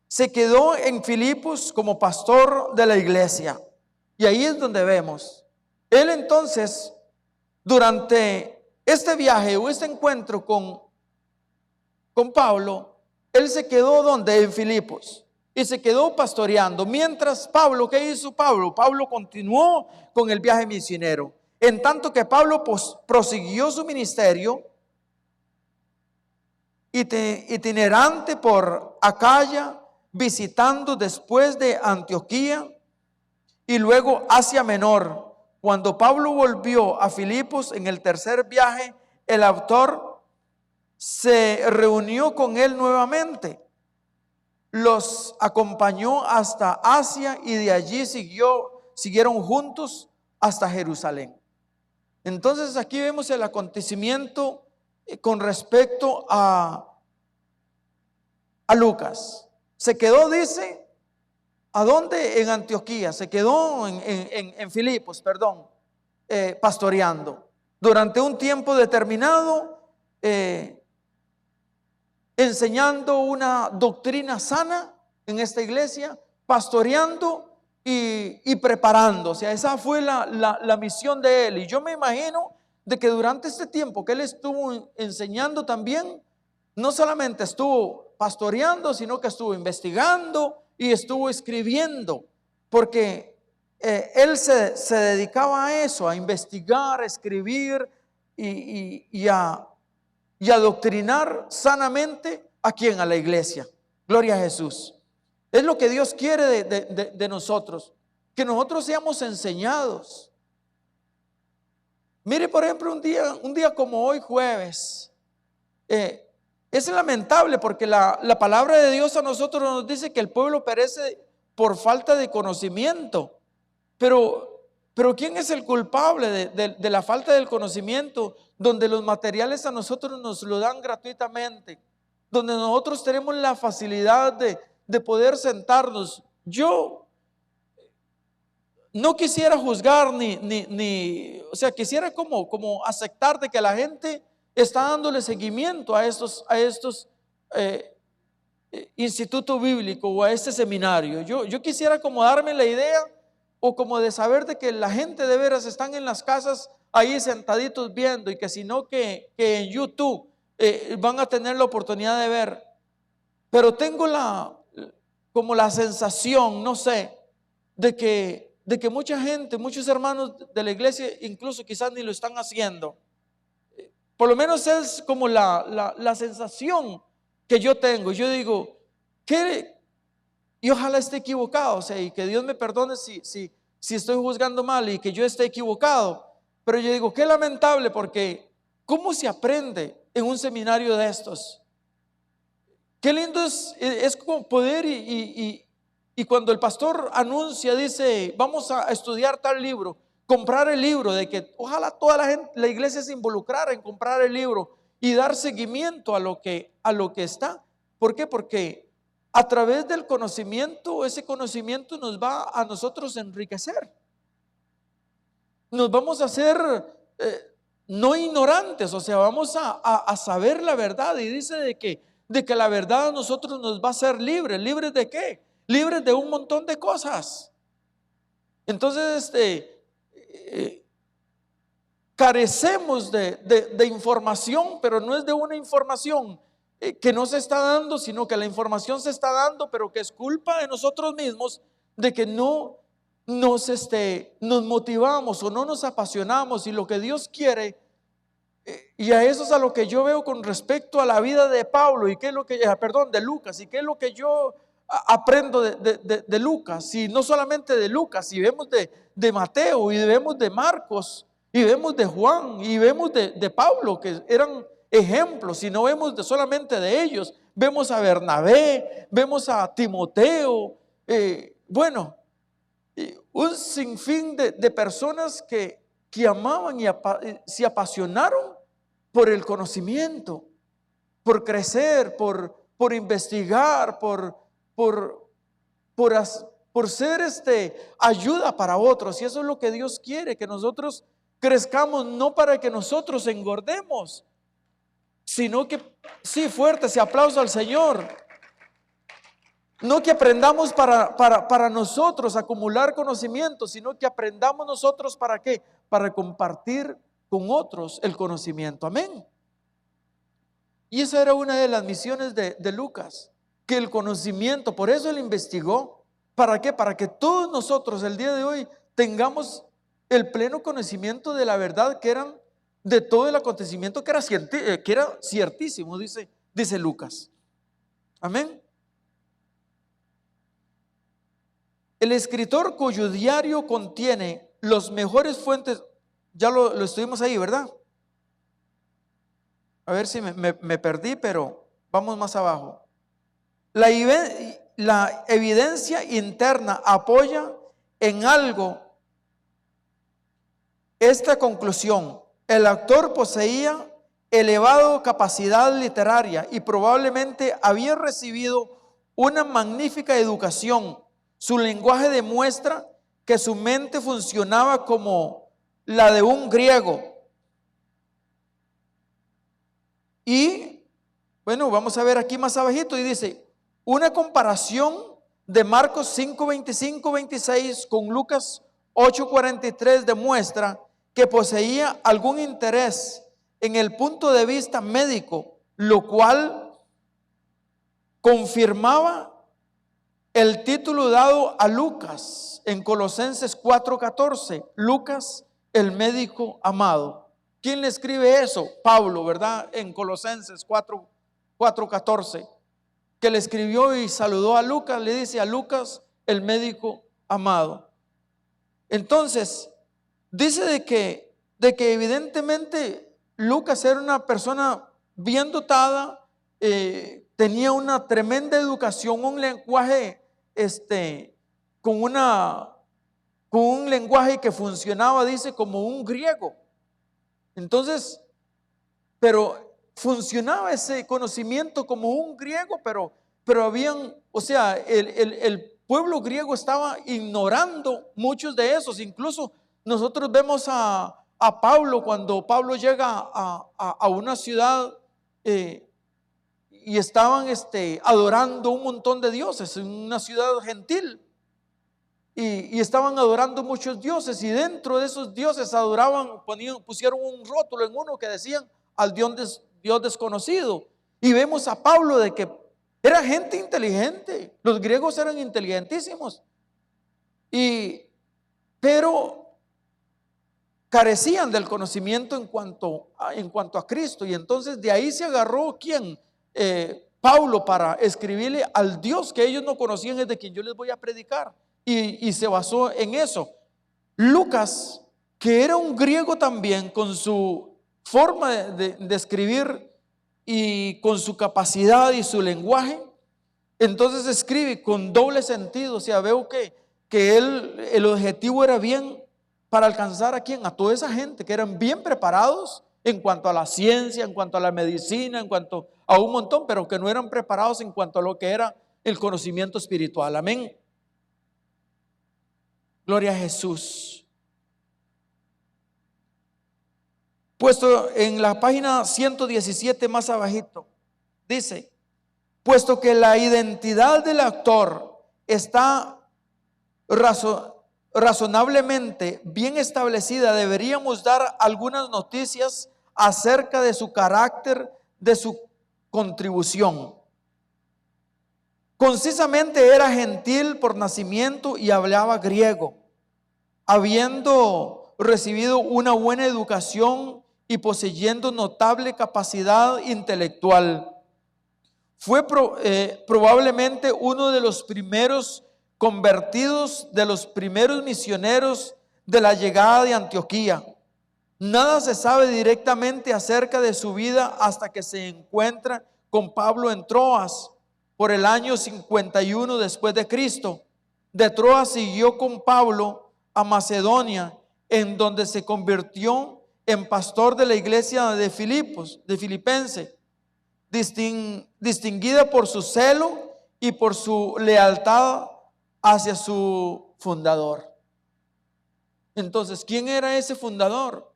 Se quedó en Filipos como pastor de la iglesia. Y ahí es donde vemos. Él entonces, durante este viaje o este encuentro con Pablo, él se quedó donde en Filipos y se quedó pastoreando. Mientras Pablo, ¿qué hizo Pablo? Pablo continuó con el viaje misionero. En tanto que Pablo prosiguió su ministerio itinerante por Acaya, visitando después de Antioquía y luego Asia Menor. Cuando Pablo volvió a Filipos en el tercer viaje, el autor se reunió con él nuevamente. Los acompañó hasta Asia y de allí siguieron juntos hasta Jerusalén. Entonces aquí vemos el acontecimiento con respecto a Lucas. Se quedó, dice, ¿a dónde? En Antioquía. Se quedó en Filipos, pastoreando. Durante un tiempo determinado, enseñando una doctrina sana en esta iglesia, pastoreando y preparando. O sea, esa fue la misión de él. Y yo me imagino de que durante este tiempo que él estuvo enseñando también, no solamente estuvo pastoreando, sino que estuvo investigando y estuvo escribiendo, porque él se dedicaba a eso, a investigar, a escribir y a adoctrinar sanamente a quien, a la iglesia. Gloria a Jesús. Es lo que Dios quiere de nosotros, que nosotros seamos enseñados. Mire, por ejemplo, un día como hoy, jueves, es lamentable porque la palabra de Dios a nosotros nos dice que el pueblo perece por falta de conocimiento. Pero ¿quién es el culpable de la falta del conocimiento? Donde los materiales a nosotros nos lo dan gratuitamente, donde nosotros tenemos la facilidad de poder sentarnos. Yo no quisiera juzgar o sea, quisiera como aceptar de que la gente está dándole seguimiento a estos instituto bíblico o a este seminario. Yo quisiera como darme la idea o como de saber de que la gente de veras están en las casas ahí sentaditos viendo, y que si no que en YouTube van a tener la oportunidad de ver. Pero tengo como la sensación, no sé, de que mucha gente, muchos hermanos de la iglesia incluso quizás ni lo están haciendo. Por lo menos es como la sensación que yo tengo. Yo digo, ¿qué y ojalá esté equivocado, o sea, y que Dios me perdone si estoy juzgando mal y que yo esté equivocado. Pero yo digo, qué lamentable, porque ¿cómo se aprende en un seminario de estos? Qué lindo es como poder y cuando el pastor anuncia, dice, vamos a estudiar tal libro, comprar el libro, de que ojalá toda la gente, la iglesia se involucrara en comprar el libro y dar seguimiento a lo que está. ¿Por qué? Porque a través del conocimiento, ese conocimiento nos va a nosotros a enriquecer. Nos vamos a hacer no ignorantes, o sea, vamos a saber la verdad. Y dice de que la verdad a nosotros nos va a hacer libres. ¿Libres de qué? Libres de un montón de cosas. Entonces, carecemos de información, pero no es de una información que no se está dando, sino que la información se está dando, pero que es culpa de nosotros mismos de que no nos motivamos o no nos apasionamos. Y lo que Dios quiere, y a eso es a lo que yo veo con respecto a la vida de Pablo y qué es lo que, perdón, de Lucas, y qué es lo que yo aprendo de Lucas, y no solamente de Lucas, y vemos de Mateo, y vemos de Marcos, y vemos de Juan, y vemos de Pablo, que eran ejemplos, y no vemos solamente de ellos, vemos a Bernabé, vemos a Timoteo, bueno, un sinfín de personas que amaban y se apasionaron por el conocimiento, por crecer, por investigar, por ser ayuda para otros. Y eso es lo que Dios quiere, que nosotros crezcamos, no para que nosotros engordemos, sino que, sí, fuerte, ese aplauso al Señor. No que aprendamos para nosotros acumular conocimiento, sino que aprendamos nosotros ¿para qué? Para compartir con otros el conocimiento. Amén. Y esa era una de las misiones de Lucas, que el conocimiento, por eso él investigó. ¿Para qué? Para que todos nosotros el día de hoy tengamos el pleno conocimiento de la verdad, que eran de todo el acontecimiento que era ciertísimo, dice Lucas. Amén. El escritor cuyo diario contiene los mejores fuentes, ya lo estuvimos ahí, ¿verdad? A ver si me perdí, pero vamos más abajo. La evidencia interna apoya en algo esta conclusión. El autor poseía elevada capacidad literaria y probablemente había recibido una magnífica educación. Su lenguaje demuestra que su mente funcionaba como la de un griego. Y bueno, vamos a ver aquí más abajito y dice, una comparación de Marcos 5, 25, 26 con Lucas 8, 43 demuestra que poseía algún interés en el punto de vista médico, lo cual confirmaba el título dado a Lucas en Colosenses 4:14, Lucas el médico amado. ¿Quién le escribe eso? Pablo, ¿verdad? En Colosenses 4:14, que le escribió y saludó a Lucas, le dice a Lucas el médico amado. Entonces, dice de que evidentemente Lucas era una persona bien dotada, tenía una tremenda educación, un lenguaje con un lenguaje que funcionaba, dice, como un griego. Entonces, pero funcionaba ese conocimiento como un griego, pero habían, o sea, el pueblo griego estaba ignorando muchos de esos. Incluso nosotros vemos a Pablo, cuando Pablo llega a una ciudad y estaban adorando un montón de dioses, en una ciudad gentil, y estaban adorando muchos dioses, y dentro de esos dioses adoraban, pusieron un rótulo en uno que decían al Dios desconocido. Y vemos a Pablo de que era gente inteligente, los griegos eran inteligentísimos, pero carecían del conocimiento en cuanto a Cristo. Y entonces de ahí se agarró ¿quién? Pablo para escribirle al Dios que ellos no conocían, es de quien yo les voy a predicar. Y se basó en eso. Lucas, que era un griego también, con su forma de escribir y con su capacidad y su lenguaje, entonces escribe con doble sentido. O sea, veo que el objetivo era bien para alcanzar a quién, a toda esa gente que eran bien preparados en cuanto a la ciencia, en cuanto a la medicina, en cuanto a un montón, pero que no eran preparados en cuanto a lo que era el conocimiento espiritual. Amén. Gloria a Jesús. Puesto en la página 117 más abajito, dice: puesto que la identidad del actor está razonablemente bien establecida, deberíamos dar algunas noticias acerca de su carácter, de su contribución. Concisamente era gentil por nacimiento y hablaba griego, habiendo recibido una buena educación y poseyendo notable capacidad intelectual. Fue probablemente uno de los primeros convertidos, de los primeros misioneros de la llegada de Antioquía. Nada se sabe directamente acerca de su vida hasta que se encuentra con Pablo en Troas por el año 51 después de Cristo. De Troas siguió con Pablo a Macedonia, en donde se convirtió en pastor de la iglesia de Filipense, distinguida por su celo y por su lealtad hacia su fundador. Entonces, ¿quién era ese fundador?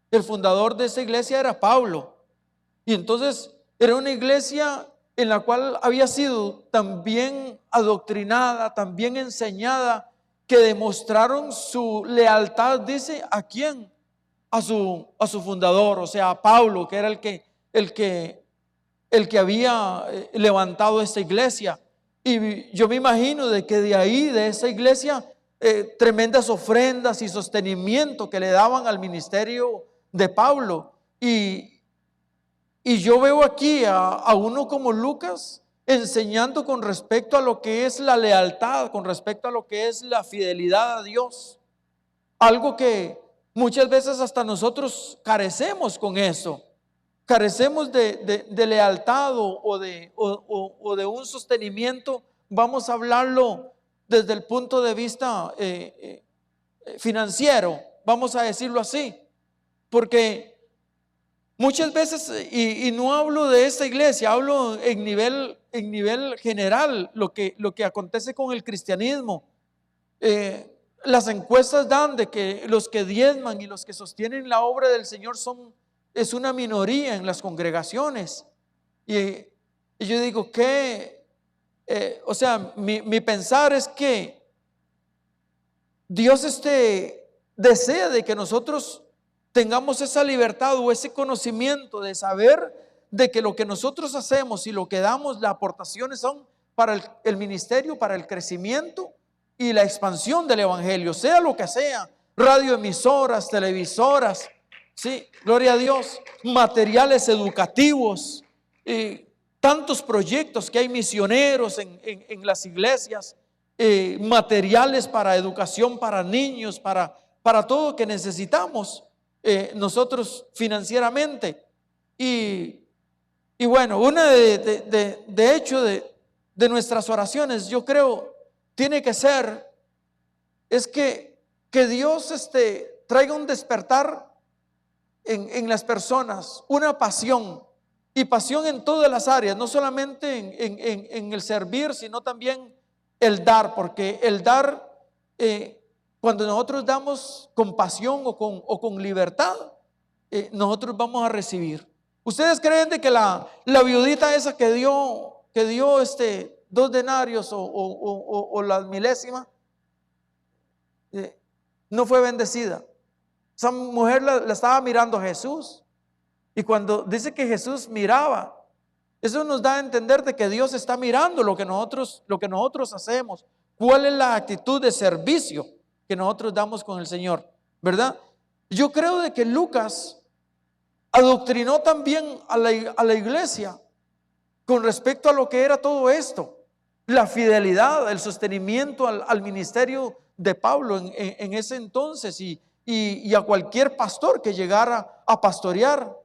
El fundador de esa iglesia era Pablo. Y entonces era una iglesia en la cual había sido también adoctrinada, también enseñada, que demostraron su lealtad, dice, ¿a quién? A su fundador, o sea, a Pablo, que era el que había levantado esta iglesia. Y yo me imagino de que de ahí, de esa iglesia, tremendas ofrendas y sostenimiento que le daban al ministerio de Pablo. Y yo veo aquí a uno como Lucas enseñando con respecto a lo que es la lealtad, con respecto a lo que es la fidelidad a Dios. Algo que muchas veces hasta nosotros carecemos con eso. Carecemos de lealtad o de un sostenimiento. Vamos a hablarlo desde el punto de vista financiero, vamos a decirlo así, porque muchas veces, y no hablo de esta iglesia, hablo en nivel general, lo que acontece con el cristianismo. Las encuestas dan de que los que diezman y los que sostienen la obra del Señor es una minoría en las congregaciones. Y yo digo que, o sea, mi pensar es que Dios desea de que nosotros tengamos esa libertad o ese conocimiento de saber de que lo que nosotros hacemos y lo que damos, las aportaciones son para el ministerio, para el crecimiento y la expansión del evangelio, sea lo que sea, radioemisoras, televisoras, sí, gloria a Dios, materiales educativos, tantos proyectos que hay misioneros en las iglesias, materiales para educación para niños, para todo lo que necesitamos nosotros financieramente. Y bueno, una de hecho de nuestras oraciones, yo creo, tiene que ser, es que Dios traiga un despertar en las personas, una pasión, y pasión en todas las áreas, no solamente en el servir, sino también el dar, porque el dar, cuando nosotros damos con pasión o con libertad, nosotros vamos a recibir. ¿Ustedes creen de que la viudita esa que dio 2 denarios o la milésima, no fue bendecida? Esa mujer la estaba mirando a Jesús, y cuando dice que Jesús miraba, eso nos da a entender de que Dios está mirando lo que nosotros hacemos, cuál es la actitud de servicio que nosotros damos con el Señor, ¿verdad? Yo creo de que Lucas adoctrinó también a la iglesia con respecto a lo que era todo esto, la fidelidad, el sostenimiento al ministerio de Pablo en ese entonces y a cualquier pastor que llegara a pastorear,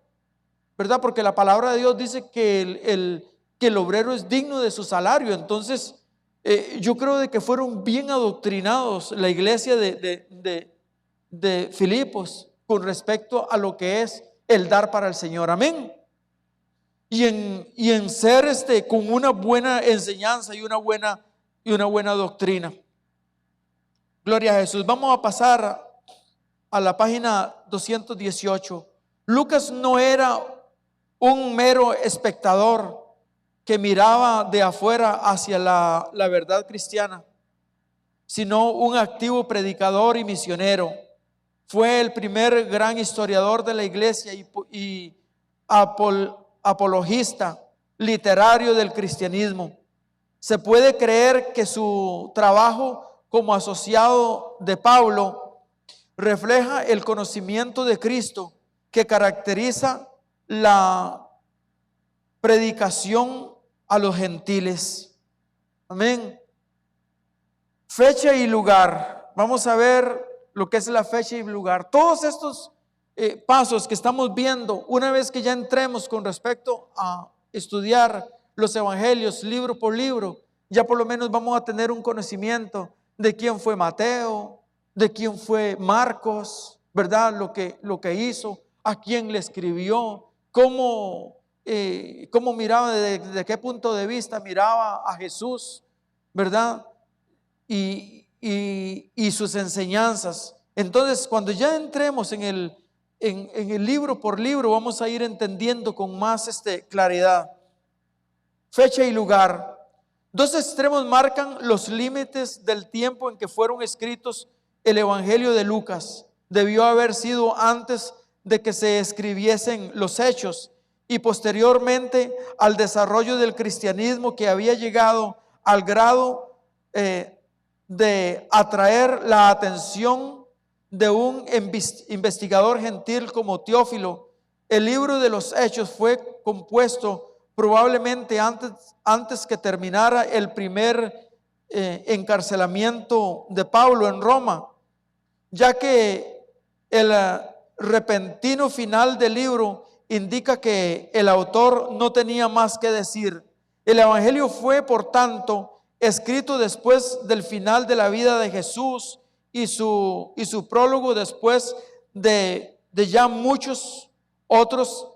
¿verdad? Porque la palabra de Dios dice que el obrero es digno de su salario. Entonces, yo creo de que fueron bien adoctrinados la iglesia de Filipos con respecto a lo que es el dar para el Señor. Amén. Y en ser con una buena enseñanza y una buena doctrina. Gloria a Jesús. Vamos a pasar a la página 218. Lucas no era un mero espectador que miraba de afuera hacia la verdad cristiana, sino un activo predicador y misionero. Fue el primer gran historiador de la iglesia y apologista literario del cristianismo. Se puede creer que su trabajo como asociado de Pablo refleja el conocimiento de Cristo que caracteriza la predicación a los gentiles. Amén. Fecha y lugar. Vamos a ver lo que es la fecha y lugar. Todos estos pasos que estamos viendo, una vez que ya entremos con respecto a estudiar los evangelios libro por libro, ya por lo menos vamos a tener un conocimiento de quién fue Mateo, de quién fue Marcos, ¿verdad? Lo que hizo, a quién le escribió, cómo miraba, desde qué punto de vista miraba a Jesús, ¿verdad? Y sus enseñanzas. Entonces, cuando ya entremos en el libro por libro, vamos a ir entendiendo con más claridad. Fecha y lugar. Dos extremos marcan los límites del tiempo en que fueron escritos el Evangelio de Lucas. Debió haber sido antes de que se escribiesen los hechos y posteriormente al desarrollo del cristianismo, que había llegado al grado de atraer la atención de un investigador gentil como Teófilo. El libro de los Hechos fue compuesto probablemente antes que terminara el primer encarcelamiento de Pablo en Roma, ya que el repentino final del libro indica que el autor no tenía más que decir. El Evangelio fue, por tanto, escrito después del final de la vida de Jesús y su prólogo después de ya muchos otros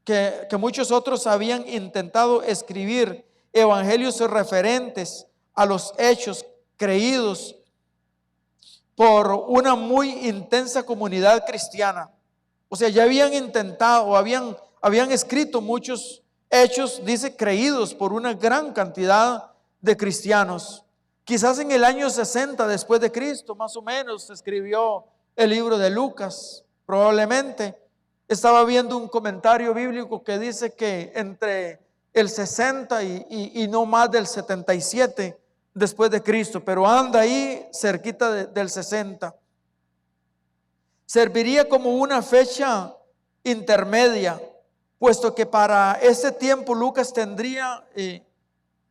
que muchos otros habían intentado escribir evangelios referentes a los hechos creídos por una muy intensa comunidad cristiana. O sea, ya habían intentado o habían escrito muchos hechos, dice, creídos por una gran cantidad de cristianos. Quizás en el año 60 después de Cristo, más o menos, se escribió el libro de Lucas, probablemente. Estaba viendo un comentario bíblico que dice que entre el 60 y no más del 77 después de Cristo, pero anda ahí cerquita del 60. Serviría como una fecha intermedia, puesto que para ese tiempo Lucas tendría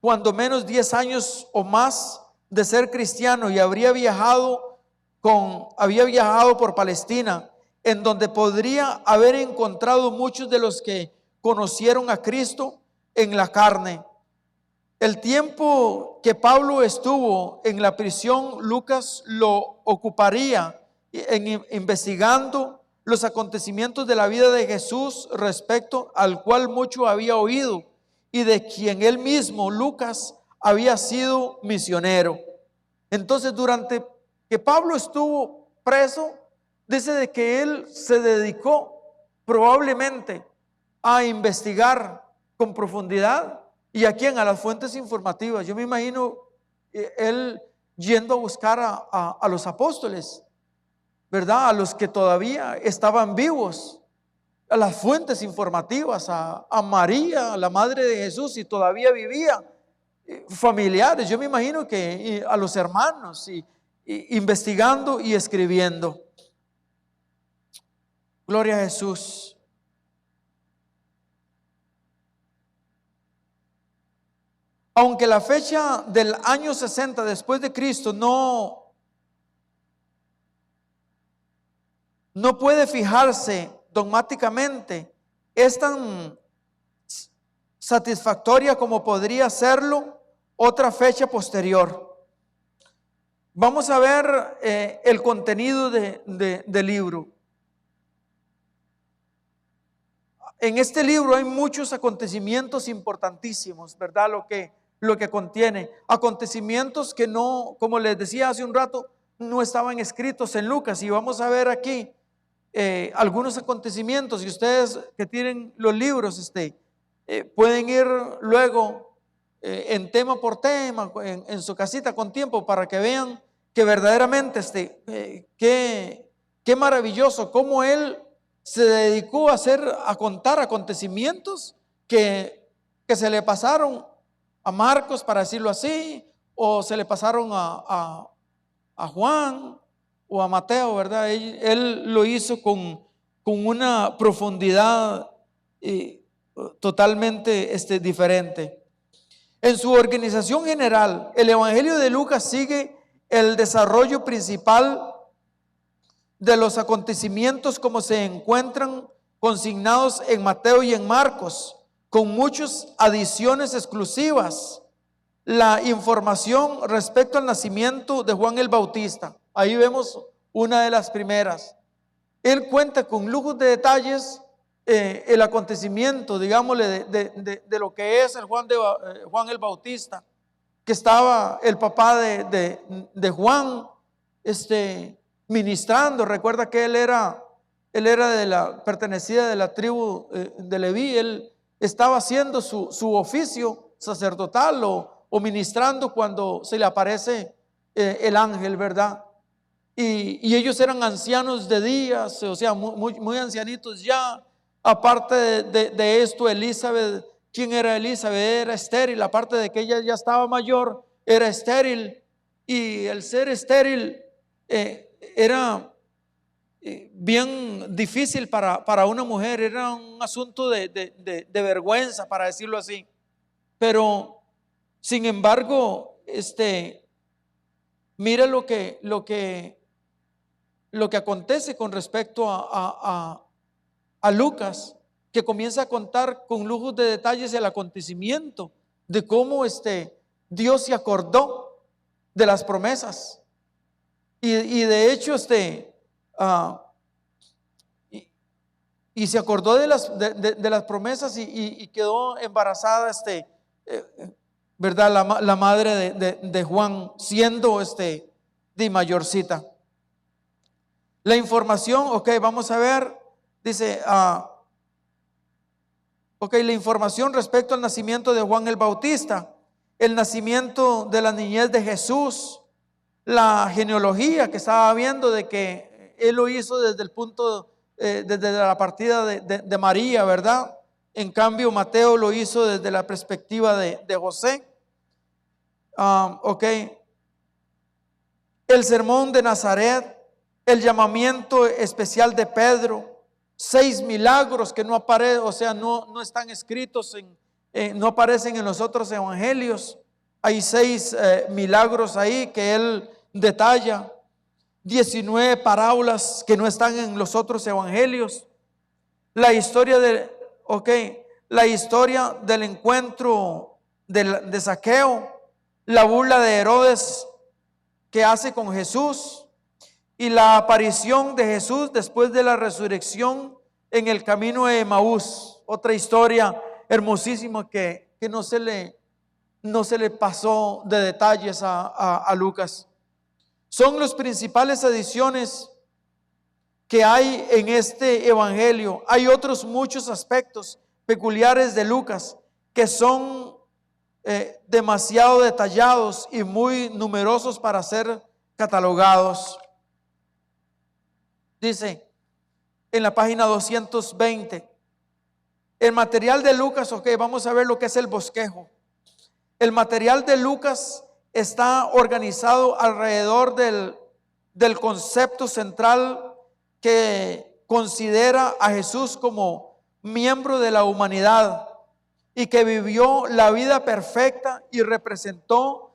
cuando menos 10 años o más de ser cristiano y había viajado por Palestina, en donde podría haber encontrado muchos de los que conocieron a Cristo en la carne. El tiempo que Pablo estuvo en la prisión, Lucas lo ocuparía en investigando los acontecimientos de la vida de Jesús, respecto al cual mucho había oído y de quien él mismo, Lucas, había sido misionero. Entonces, durante que Pablo estuvo preso, dice de que él se dedicó probablemente a investigar con profundidad. ¿Y a quién? A las fuentes informativas. Yo me imagino él yendo a buscar a los apóstoles, ¿verdad? A los que todavía estaban vivos, a las fuentes informativas, a María, la madre de Jesús, si todavía vivía, familiares. Yo me imagino que a los hermanos, y investigando y escribiendo. Gloria a Jesús. Aunque la fecha del año 60 después de Cristo no puede fijarse dogmáticamente, es tan satisfactoria como podría serlo otra fecha posterior. Vamos a ver el contenido del libro. En este libro hay muchos acontecimientos importantísimos, ¿verdad? Lo que contiene. Acontecimientos que no, como les decía hace un rato, no estaban escritos en Lucas. Y vamos a ver aquí algunos acontecimientos. Y ustedes que tienen los libros, pueden ir luego en tema por tema, en su casita con tiempo, para que vean que verdaderamente qué maravilloso cómo él se dedicó a contar acontecimientos que se le pasaron a Marcos, para decirlo así, o se le pasaron a Juan o a Mateo, ¿verdad? Él lo hizo con una profundidad totalmente diferente. En su organización general, el Evangelio de Lucas sigue el desarrollo principal de los acontecimientos como se encuentran consignados en Mateo y en Marcos, con muchas adiciones exclusivas. La información respecto al nacimiento de Juan el Bautista, ahí vemos una de las primeras. Él cuenta con lujos de detalles el acontecimiento, digámosle, de lo que es el Juan el Bautista, que estaba el papá de Juan ministrando. Recuerda que él era pertenecía de la tribu de Leví. Él estaba haciendo su oficio sacerdotal o ministrando cuando se le aparece el ángel, ¿verdad? Y ellos eran ancianos de días, o sea, muy ancianitos ya. Aparte de esto, Elizabeth, ¿quién era Elizabeth? Era estéril. Aparte de que ella ya estaba mayor, era estéril. Y el ser estéril era bien difícil para una mujer. Era un asunto de vergüenza, para decirlo así. Pero, sin embargo, mira lo que acontece con respecto a Lucas, que comienza a contar con lujos de detalles el acontecimiento de cómo Dios se acordó de las promesas. Y de hecho y se acordó de las promesas y quedó embarazada ¿verdad? La madre de Juan, siendo de mayorcita. La información, ok, vamos a ver, dice, ok, la información respecto al nacimiento de Juan el Bautista, el nacimiento de la niñez de Jesús, la genealogía que estaba viendo de que él lo hizo desde el punto, desde la partida de María, ¿verdad? En cambio, Mateo lo hizo desde la perspectiva de José. Ok, el sermón de Nazaret, el llamamiento especial de Pedro, 6 milagros que no aparecen, o sea, no están escritos no aparecen en los otros evangelios. Hay 6 milagros ahí que él detalla, 19 parábolas que no están en los otros evangelios. La historia la historia del encuentro de Zaqueo, la burla de Herodes que hace con Jesús, y la aparición de Jesús después de la resurrección en el camino de Emaús. Otra historia hermosísima que no se le pasó de detalles a Lucas. Son las principales adiciones que hay en este evangelio. Hay otros muchos aspectos peculiares de Lucas que son demasiado detallados y muy numerosos para ser catalogados. Dice en la página 220, el material de Lucas, ok, vamos a ver lo que es el bosquejo. El material de Lucas está organizado alrededor del concepto central que considera a Jesús como miembro de la humanidad y que vivió la vida perfecta y representó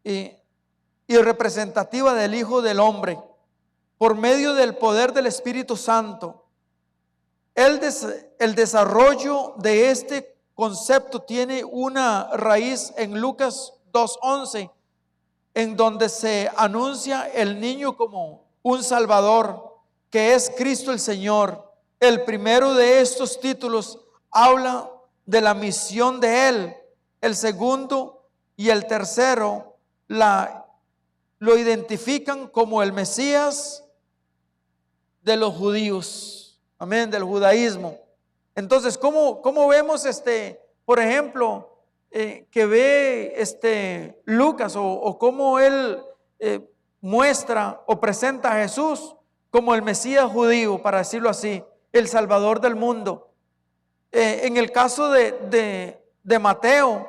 y representativa del Hijo del Hombre por medio del poder del Espíritu Santo. El desarrollo de este concepto tiene una raíz en Lucas 2:11, en donde se anuncia el niño como un Salvador, que es Cristo el Señor. El primero de estos títulos habla de la misión de Él. El segundo y el tercero lo identifican como el Mesías de los judíos. Amén, del judaísmo. Entonces, ¿cómo vemos por ejemplo, que ve Lucas o cómo él muestra o presenta a Jesús como el Mesías judío, para decirlo así, el Salvador del mundo? En el caso de Mateo,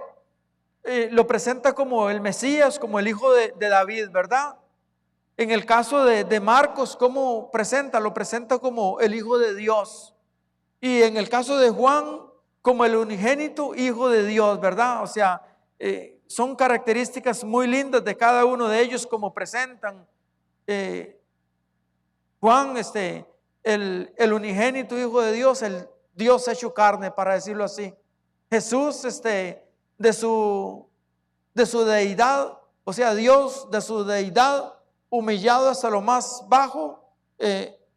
lo presenta como el Mesías, como el hijo de David, ¿verdad? En el caso de Marcos, ¿cómo presenta? Lo presenta como el Hijo de Dios. Y en el caso de Juan, como el unigénito Hijo de Dios, ¿verdad? O sea, son características muy lindas de cada uno de ellos, como presentan Juan, el unigénito Hijo de Dios, el Dios hecho carne, para decirlo así. Jesús, de su deidad, o sea, Dios de su deidad, humillado hasta lo más bajo,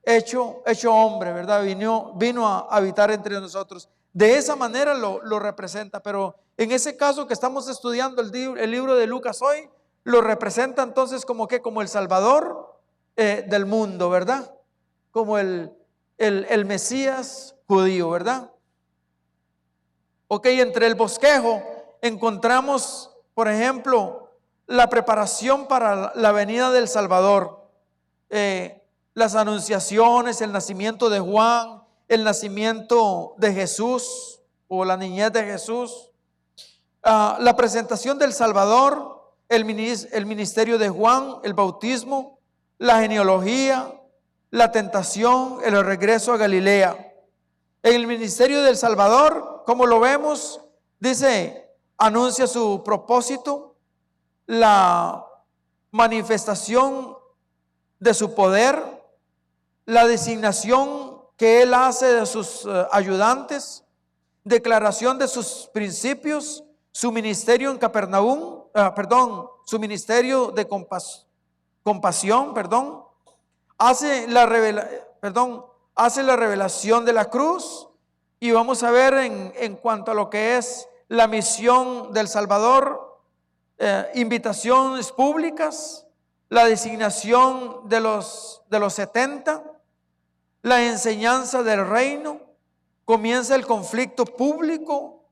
hecho hombre, ¿verdad? Vino a habitar entre nosotros. De esa manera lo representa, pero en ese caso que estamos estudiando el libro de Lucas hoy, lo representa entonces como el Salvador del mundo, ¿verdad? Como el Mesías judío, ¿verdad? Ok, entre el bosquejo encontramos, por ejemplo, la preparación para la venida del Salvador, las anunciaciones, el nacimiento de Juan, el nacimiento de Jesús o la niñez de Jesús, la presentación del Salvador, el ministerio de Juan, el bautismo, la genealogía, la tentación, el regreso a Galilea. En el ministerio del Salvador, como lo vemos, dice, anuncia su propósito, la manifestación de su poder, la designación que él hace de sus ayudantes, declaración de sus principios, su ministerio en Capernaum, su ministerio de compasión, hace la revelación de la cruz. Y vamos a ver en cuanto a lo que es la misión del Salvador, invitaciones públicas, la designación de los 70, la enseñanza del reino, comienza el conflicto público,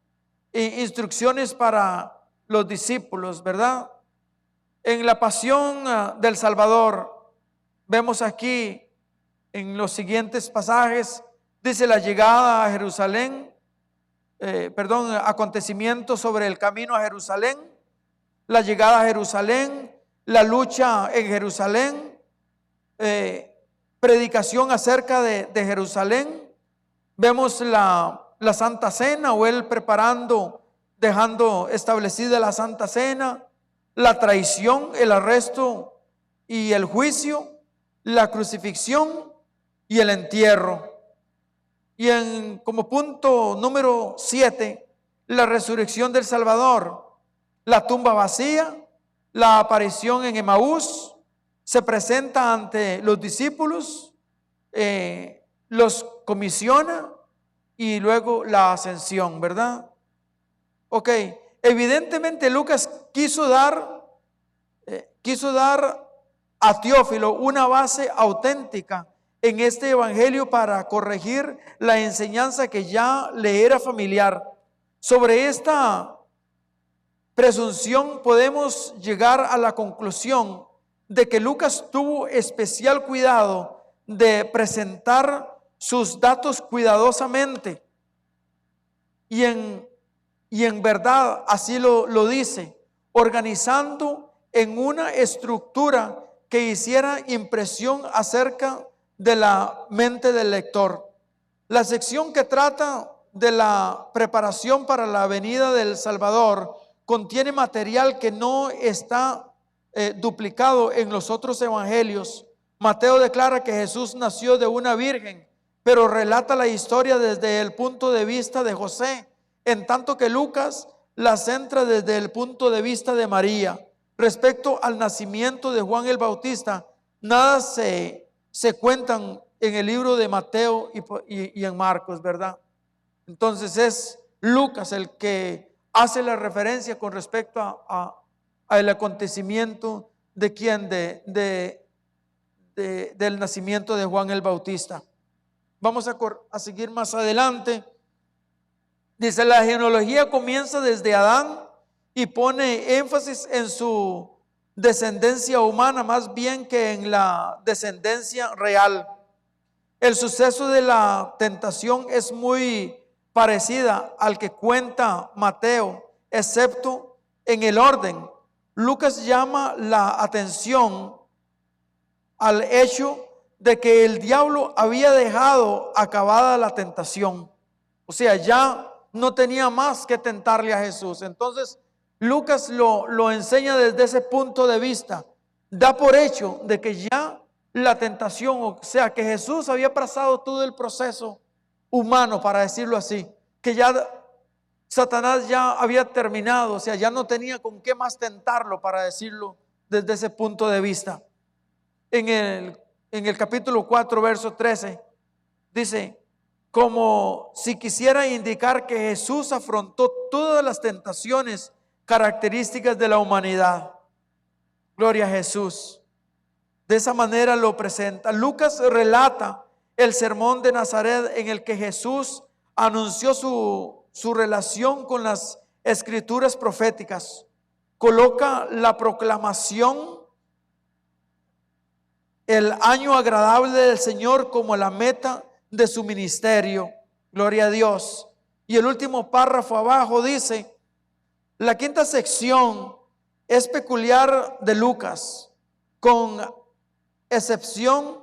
instrucciones para los discípulos, ¿verdad? En la pasión del Salvador, vemos aquí en los siguientes pasajes, dice la llegada a Jerusalén, acontecimientos sobre el camino a Jerusalén, la llegada a Jerusalén, la lucha en Jerusalén, predicación acerca de Jerusalén. Vemos la Santa Cena, o él preparando, dejando establecida la Santa Cena, la traición, el arresto y el juicio, la crucifixión y el entierro. Y como punto número 7, la resurrección del Salvador, la tumba vacía, la aparición en Emaús, se presenta ante los discípulos, los comisiona y luego la ascensión, ¿verdad? Ok, evidentemente Lucas quiso dar a Teófilo una base auténtica en este evangelio para corregir la enseñanza que ya le era familiar. Sobre esta presunción podemos llegar a la conclusión de que Lucas tuvo especial cuidado de presentar sus datos cuidadosamente, y en verdad así lo dice, organizando en una estructura que hiciera impresión acerca de la mente del lector. La sección que trata de la preparación para la venida del Salvador contiene material que no está duplicado en los otros evangelios. Mateo declara que Jesús nació de una virgen, pero relata la historia desde el punto de vista de José, en tanto que Lucas la centra desde el punto de vista de María. Respecto al nacimiento de Juan el Bautista, nada se cuentan en el libro de Mateo y en Marcos, ¿verdad? Entonces es Lucas el que hace la referencia con respecto al acontecimiento de quién, del nacimiento de Juan el Bautista. Vamos a seguir más adelante. Dice, la genealogía comienza desde Adán y pone énfasis en su descendencia humana más bien que en la descendencia real. El suceso de la tentación es muy parecida al que cuenta Mateo, excepto en el orden. Lucas llama la atención al hecho de que el diablo había dejado acabada la tentación. O sea, ya no tenía más que tentarle a Jesús. Entonces, Lucas lo enseña desde ese punto de vista. Da por hecho de que ya la tentación, o sea, que Jesús había pasado todo el proceso humano, para decirlo así, que ya Satanás ya había terminado, o sea, ya no tenía con qué más tentarlo, para decirlo desde ese punto de vista. En el capítulo 4, verso 13, dice, como si quisiera indicar que Jesús afrontó todas las tentaciones características de la humanidad. Gloria a Jesús. De esa manera lo presenta. Lucas relata el sermón de Nazaret en el que Jesús anunció su relación con las escrituras proféticas. Coloca la proclamación, el año agradable del Señor, como la meta de su ministerio. Gloria a Dios. Y el último párrafo abajo dice, la quinta sección es peculiar de Lucas, con excepción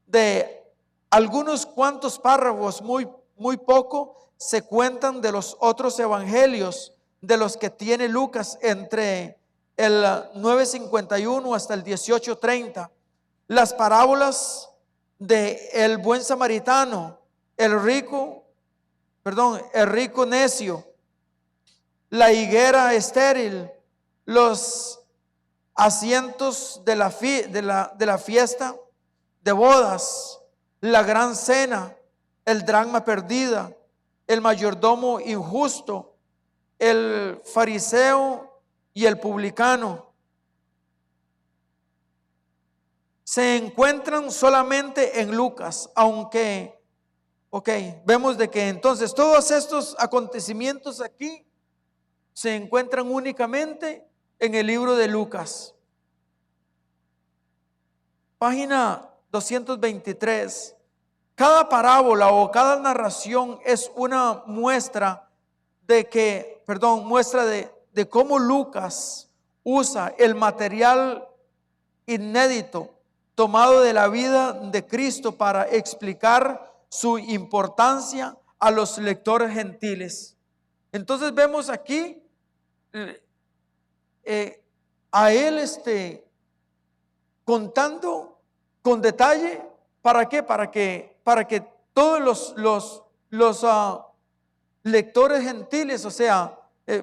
de algunos cuantos párrafos, muy poco se cuentan de los otros evangelios, de los que tiene Lucas entre el 9:51 hasta el 18:30. Las parábolas de el buen samaritano, el rico necio, la higuera estéril, los asientos de la fiesta de bodas, la gran cena, el dracma perdida, el mayordomo injusto, el fariseo y el publicano. Se encuentran solamente en Lucas, aunque, vemos de que entonces todos estos acontecimientos aquí se encuentran únicamente en el libro de Lucas. Página 223. Cada parábola o cada narración es una muestra de cómo Lucas usa el material inédito tomado de la vida de Cristo para explicar su importancia a los lectores gentiles. Entonces vemos aquí a él contando con detalle. ¿Para qué? Para que todos los lectores gentiles, o sea,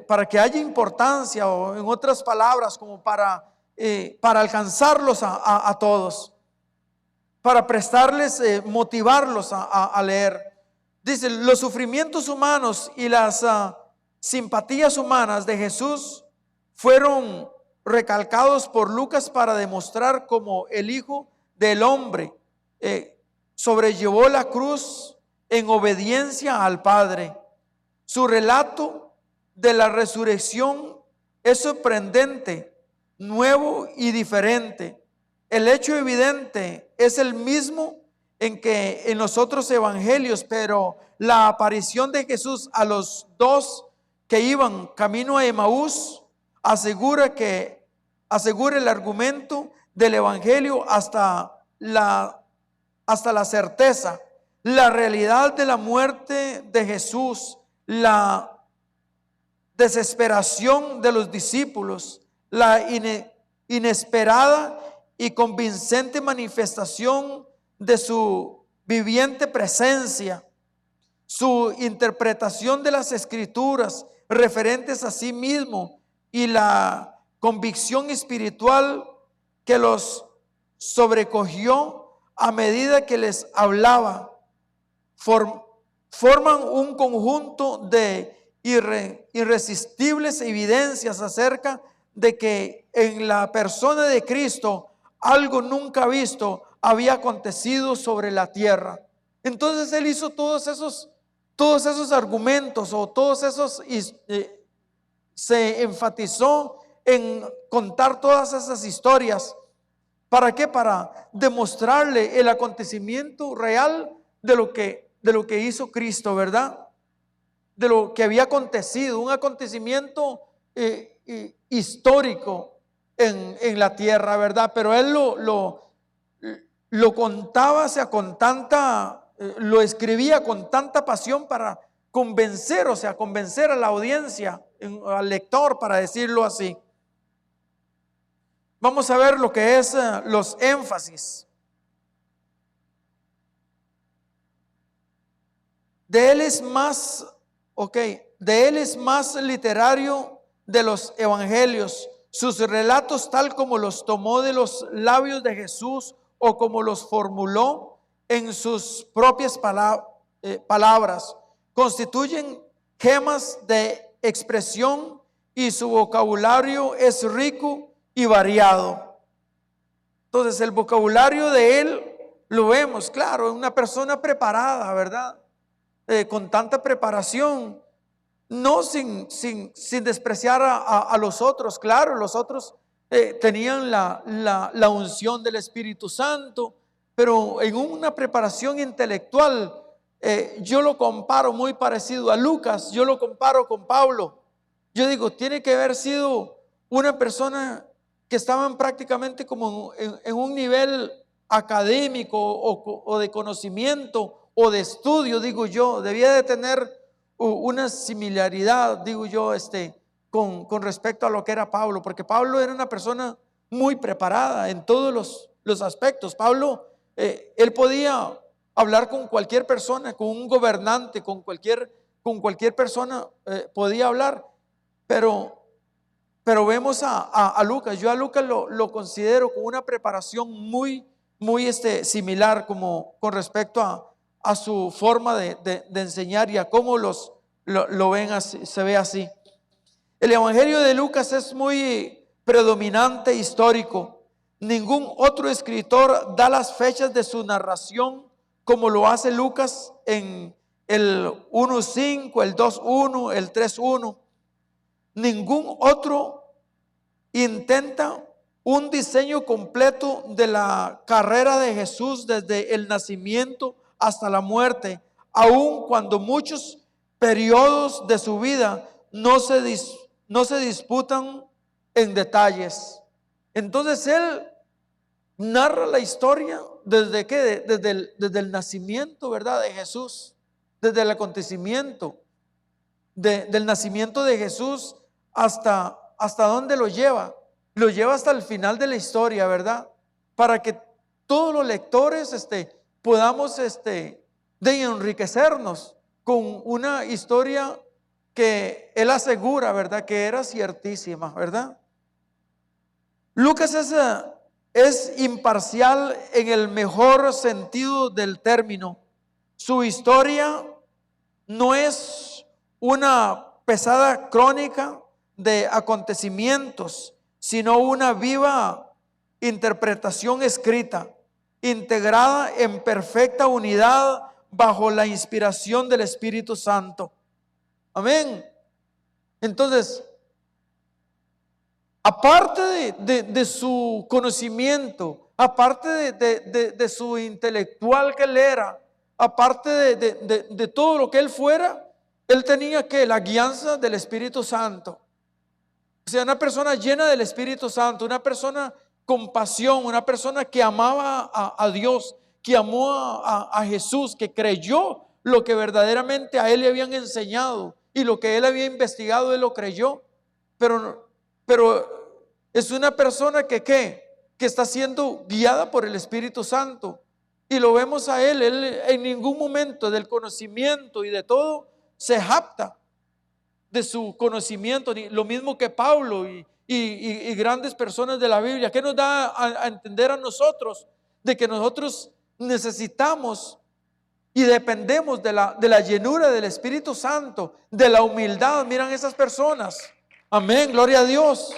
para que haya importancia, o en otras palabras, como para alcanzarlos a todos, para prestarles, motivarlos a leer. Dice, los sufrimientos humanos y las simpatías humanas de Jesús fueron recalcados por Lucas para demostrar cómo el Hijo del Hombre sobrellevó la cruz en obediencia al Padre. Su relato de la resurrección es sorprendente, nuevo y diferente. El hecho evidente es el mismo en los otros evangelios, pero la aparición de Jesús a los dos que iban camino a Emaús asegura el argumento del evangelio hasta la certeza la realidad de la muerte de Jesús, la desesperación de los discípulos, la inesperada y convincente manifestación de su viviente presencia, su interpretación de las escrituras referentes a sí mismo y la convicción espiritual que los sobrecogió a medida que les hablaba, forman un conjunto de irresistibles evidencias acerca de que en la persona de Cristo algo nunca visto había acontecido sobre la tierra. Entonces él hizo todos esos argumentos, o todos esos, se enfatizó en contar todas esas historias. ¿Para qué? Para demostrarle el acontecimiento real de lo que hizo Cristo, ¿verdad? De lo que había acontecido, un acontecimiento histórico en la tierra, ¿verdad? Pero él lo contaba, o sea, con tanta, lo escribía con tanta pasión para convencer, o sea, convencer a la audiencia, al lector, para decirlo así. Vamos a ver lo que es los énfasis. De él es más literario de los evangelios. Sus relatos, tal como los tomó de los labios de Jesús o como los formuló en sus propias palabras, constituyen gemas de expresión, y su vocabulario es rico y variado. Entonces el vocabulario de él lo vemos, claro, una persona preparada, ¿verdad? Con tanta preparación, no sin despreciar a los otros. Claro, los otros tenían la unción del Espíritu Santo, pero en una preparación intelectual, yo lo comparo muy parecido a Lucas, yo lo comparo con Pablo. Yo digo, tiene que haber sido una persona que estaban prácticamente como en un nivel académico o de conocimiento o de estudio, digo yo. Debía de tener una similaridad, digo yo, con respecto a lo que era Pablo, porque Pablo era una persona muy preparada en todos los aspectos. Pablo, él podía hablar con cualquier persona, con un gobernante, con cualquier persona podía hablar, pero vemos a Lucas. Yo a Lucas lo considero con una preparación muy similar, como con respecto a su forma de enseñar y a cómo lo ven así, se ve así. El evangelio de Lucas es muy predominante histórico. Ningún otro escritor da las fechas de su narración como lo hace Lucas en el 1:5, el 2:1, el 3:1. Ningún otro intenta un diseño completo de la carrera de Jesús desde el nacimiento hasta la muerte, aun cuando muchos periodos de su vida no se disputan en detalles. Entonces él narra la historia desde el nacimiento, ¿verdad?, de Jesús, desde el acontecimiento del nacimiento de Jesús hasta dónde lo lleva hasta el final de la historia, ¿verdad? Para que todos los lectores podamos de enriquecernos con una historia que él asegura, ¿verdad?, que era ciertísima, ¿verdad? Lucas es imparcial en el mejor sentido del término. Su historia no es una pesada crónica de acontecimientos, sino una viva interpretación escrita, integrada en perfecta unidad bajo la inspiración del Espíritu Santo. Amén. Entonces, aparte de su conocimiento, aparte de su intelectual que él era, aparte de todo lo que él fuera, él tenía que la guianza del Espíritu Santo. O sea, una persona llena del Espíritu Santo, una persona con pasión, una persona que amaba a Dios, que amó a Jesús, que creyó lo que verdaderamente a él le habían enseñado y lo que él había investigado, él lo creyó. Pero es una persona que está siendo guiada por el Espíritu Santo. Y lo vemos a él en ningún momento del conocimiento y de todo se jacta de su conocimiento, lo mismo que Pablo y grandes personas de la Biblia. ¿Qué nos da a entender a nosotros? De que nosotros necesitamos y dependemos de la llenura del Espíritu Santo, de la humildad. Miran esas personas, amén, gloria a Dios,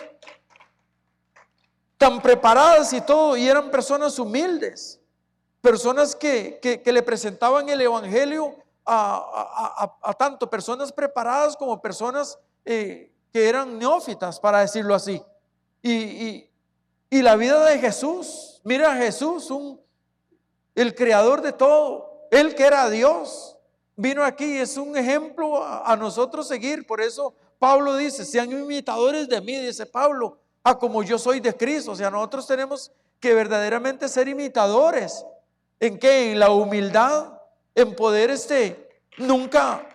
tan preparadas y todo, y eran personas humildes, personas que le presentaban el Evangelio a tanto personas preparadas como personas que eran neófitas, para decirlo así. Y la vida de Jesús, mira a Jesús, el creador de todo, él que era Dios, vino aquí, es un ejemplo a nosotros seguir. Por eso Pablo dice: sean imitadores de mí, dice Pablo, como yo soy de Cristo. O sea, nosotros tenemos que verdaderamente ser imitadores. ¿En qué? En la humildad, en poder nunca,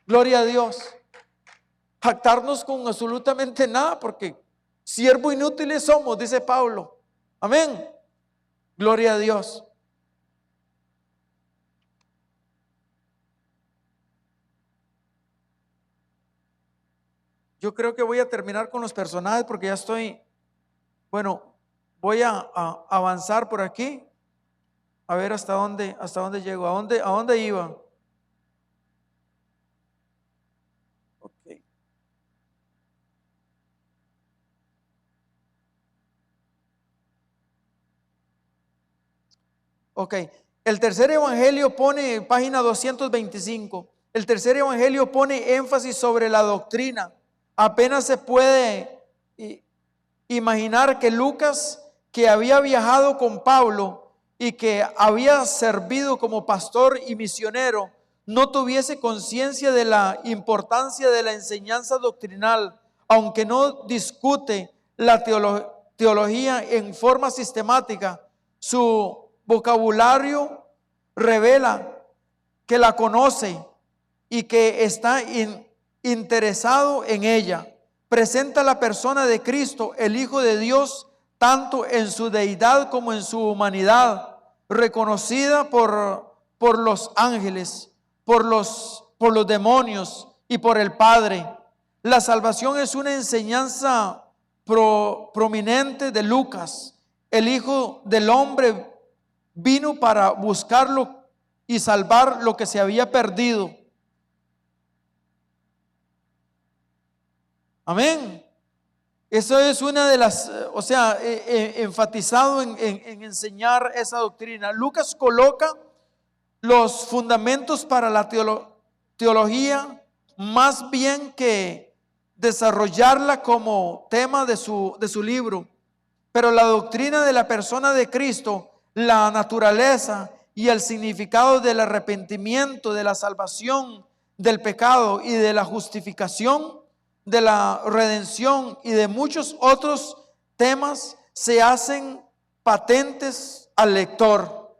gloria a Dios, jactarnos con absolutamente nada, porque siervos inútiles somos, dice Pablo. Amén, gloria a Dios. Yo creo que voy a terminar con los personajes porque ya estoy, voy a avanzar por aquí. A ver hasta dónde llego, a dónde iba. Okay. Ok, el tercer evangelio pone, página 225, el tercer evangelio pone énfasis sobre la doctrina. Apenas se puede imaginar que Lucas, que había viajado con Pablo y que había servido como pastor y misionero, no tuviese conciencia de la importancia de la enseñanza doctrinal, aunque no discute la teología en forma sistemática. Su vocabulario revela que la conoce y que está interesado en ella. Presenta la persona de Cristo, el Hijo de Dios, tanto en su deidad como en su humanidad, reconocida por los ángeles, por los demonios y por el Padre. La salvación es una enseñanza prominente de Lucas. El Hijo del Hombre vino para buscarlo y salvar lo que se había perdido. Amén. Eso es una de las, enfatizado en enseñar esa doctrina. Lucas coloca los fundamentos para la teología, más bien que desarrollarla como tema de su libro. Pero la doctrina de la persona de Cristo, la naturaleza y el significado del arrepentimiento, de la salvación, del pecado y de la justificación, de la redención y de muchos otros temas se hacen patentes al lector.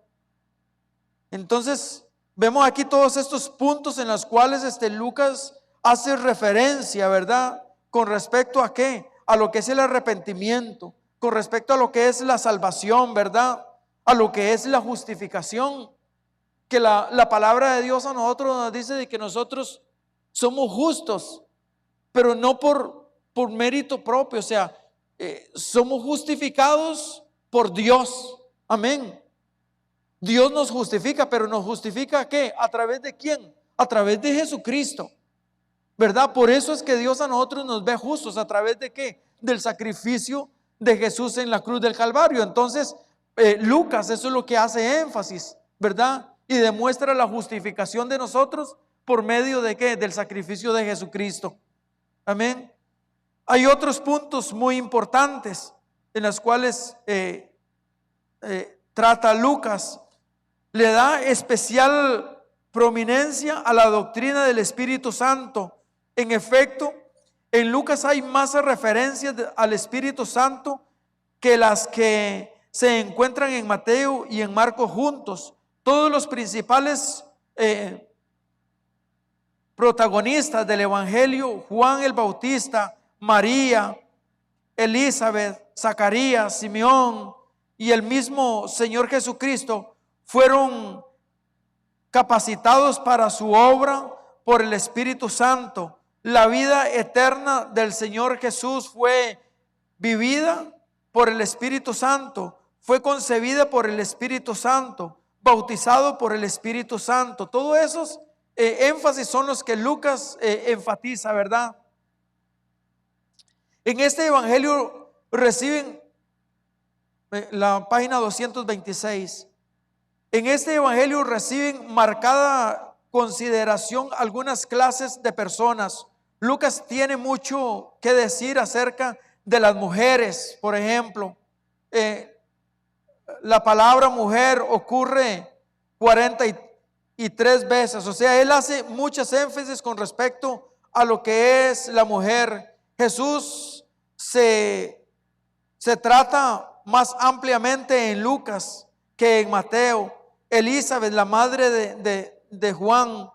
Entonces vemos aquí todos estos puntos en los cuales Lucas hace referencia, ¿verdad? Con respecto a qué, a lo que es el arrepentimiento, con respecto a lo que es la salvación, ¿verdad? A lo que es la justificación, que la palabra de Dios a nosotros nos dice de que nosotros somos justos, pero no por mérito propio. O sea, somos justificados por Dios. Amén. Dios nos justifica, pero nos justifica ¿qué? ¿A través de quién? A través de Jesucristo, ¿verdad? Por eso es que Dios a nosotros nos ve justos. ¿A través de qué? Del sacrificio de Jesús en la cruz del Calvario. Entonces Lucas, eso es lo que hace énfasis, ¿verdad? Y demuestra la justificación de nosotros por medio de qué? Del sacrificio de Jesucristo. Amén. Hay otros puntos muy importantes en los cuales trata Lucas. Le da especial prominencia a la doctrina del Espíritu Santo. En efecto, en Lucas hay más referencias al Espíritu Santo que las que se encuentran en Mateo y en Marcos juntos. todos los principales protagonistas del Evangelio, Juan el Bautista, María, Elizabeth, Zacarías, Simeón y el mismo Señor Jesucristo, fueron capacitados para su obra por el Espíritu Santo. La vida eterna del Señor Jesús fue vivida por el Espíritu Santo, fue concebida por el Espíritu Santo, bautizado por el Espíritu Santo. Todos esos énfasis son los que Lucas enfatiza, ¿verdad? En este evangelio reciben la página 226. En este evangelio reciben marcada consideración algunas clases de personas. Lucas tiene mucho que decir acerca de las mujeres, por ejemplo. La palabra mujer ocurre 43 veces, o sea, él hace muchas énfasis con respecto a lo que es la mujer. Jesús se trata más ampliamente en Lucas que en Mateo. Elizabeth, la madre de Juan,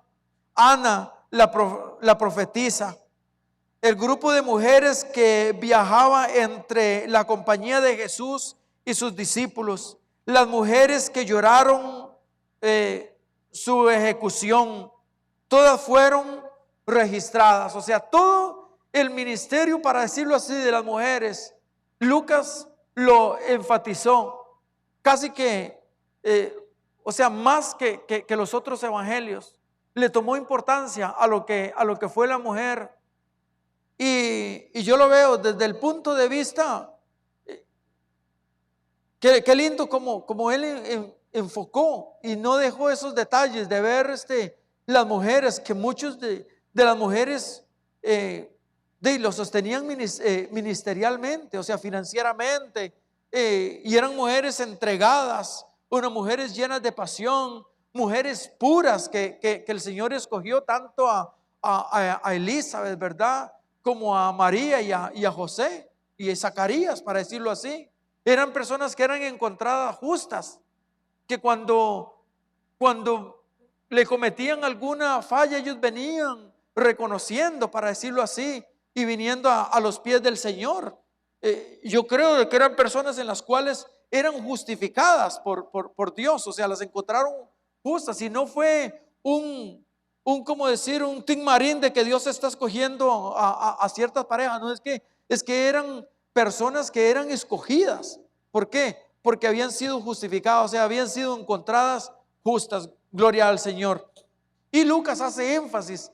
Ana, la profetisa. El grupo de mujeres que viajaba entre la compañía de Jesús y sus discípulos, las mujeres que lloraron su ejecución, todas fueron registradas. O sea, todo el ministerio, para decirlo así, de las mujeres, Lucas lo enfatizó casi que, o sea, más que los otros evangelios. Le tomó importancia a lo que fue la mujer. Y yo lo veo desde el punto de vista, qué lindo como él enfocó y no dejó esos detalles de ver las mujeres, que muchos de las mujeres los sostenían ministerialmente, o sea, financieramente, y eran mujeres entregadas, unas mujeres llenas de pasión, mujeres puras que el Señor escogió tanto a Elizabeth, ¿verdad?, como a María y a José y a Zacarías, para decirlo así. Eran personas que eran encontradas justas, que cuando le cometían alguna falla, ellos venían reconociendo, para decirlo así, y viniendo a los pies del Señor. Yo creo que eran personas en las cuales eran justificadas por Dios, o sea, las encontraron justas, y no fue como decir, un tin marín de que Dios está escogiendo a ciertas parejas. No, es que eran personas que eran escogidas. ¿Por qué? Porque habían sido justificadas, o sea, habían sido encontradas justas. Gloria al Señor. Y Lucas hace énfasis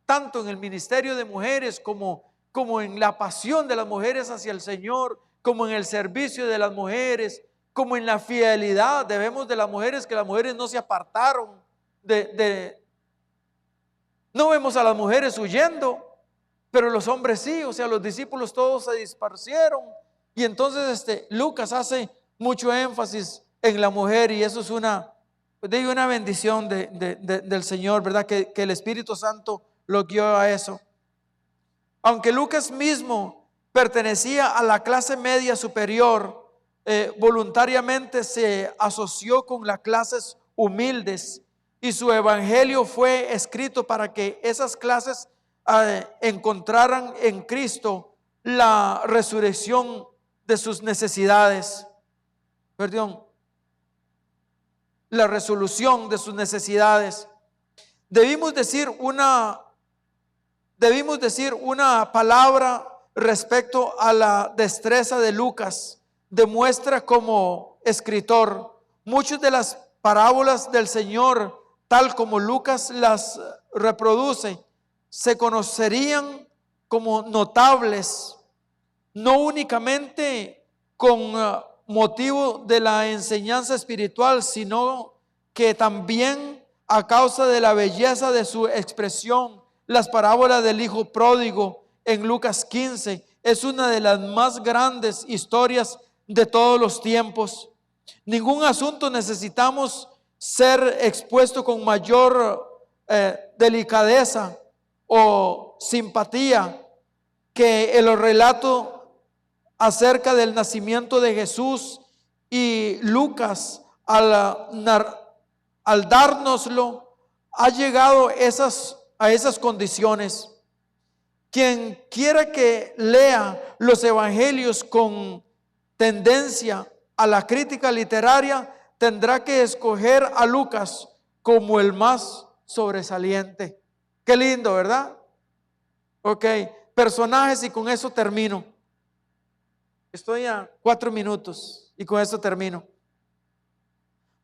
tanto en el ministerio de mujeres como en la pasión de las mujeres hacia el Señor, como en el servicio de las mujeres, como en la fidelidad debemos de las mujeres, que las mujeres no se apartaron no vemos a las mujeres huyendo, pero los hombres sí. O sea, los discípulos todos se dispersieron, y entonces Lucas hace mucho énfasis en la mujer, y eso es una bendición del Señor, ¿verdad? Que el Espíritu Santo lo guió a eso. Aunque Lucas mismo pertenecía a la clase media superior, voluntariamente se asoció con las clases humildes, y su evangelio fue escrito para que esas clases encontraran en Cristo la resurrección de sus necesidades. La resolución de sus necesidades. Debimos decir una palabra respecto a la destreza de Lucas. Demuestra como escritor. Muchas de las parábolas del Señor, tal como Lucas las reproduce, se conocerían como notables, no únicamente con motivo de la enseñanza espiritual, sino que también a causa de la belleza de su expresión. Las parábolas del hijo pródigo en Lucas 15 es una de las más grandes historias de todos los tiempos. Ningún asunto necesitamos ser expuesto con mayor delicadeza o simpatía que el relato acerca del nacimiento de Jesús. Y Lucas al dárnoslo, ha llegado a esas condiciones. Quien quiera que lea los evangelios con tendencia a la crítica literaria tendrá que escoger a Lucas como el más sobresaliente. Qué lindo, ¿verdad? Ok, personajes, y con eso termino. Estoy a 4 minutos y con eso termino.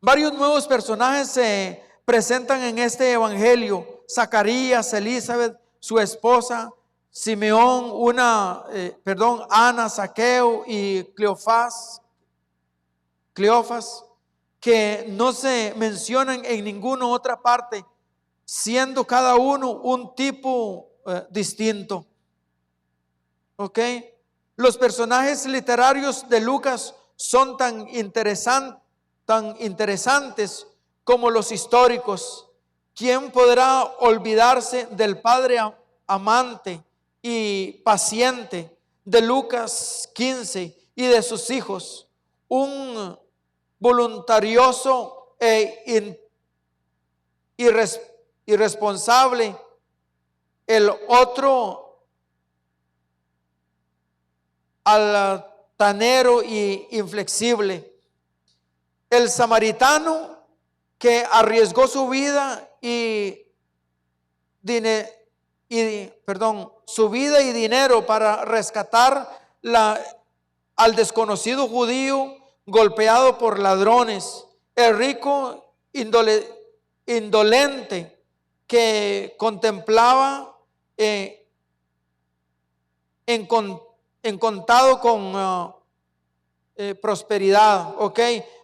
Varios nuevos personajes se presentan en este evangelio: Zacarías, Elizabeth, su esposa, Simeón, Ana, Zaqueo y Cleofás, que no se mencionan en ninguna otra parte, siendo cada uno un tipo distinto. ¿Ok? Los personajes literarios de Lucas son tan interesantes como los históricos. ¿Quién podrá olvidarse del padre amante y paciente de Lucas 15 y de sus hijos? Un voluntarioso e irresponsable, el otro altanero y inflexible, el samaritano que arriesgó su vida y dinero para rescatar al desconocido judío golpeado por ladrones, el rico indolente que contemplaba contado con prosperidad. Ok,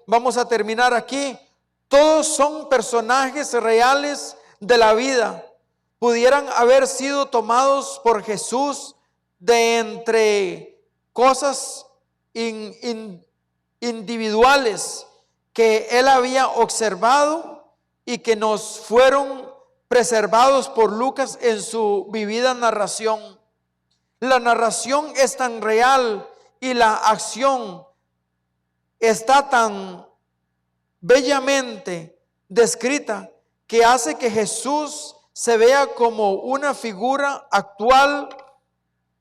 vamos a terminar aquí. Todos son personajes reales de la vida. Pudieran haber sido tomados por Jesús de entre cosas individuales que él había observado y que nos fueron preservados por Lucas en su vivida narración. La narración es tan real y la acción está tan bellamente descrita que hace que Jesús se vea como una figura actual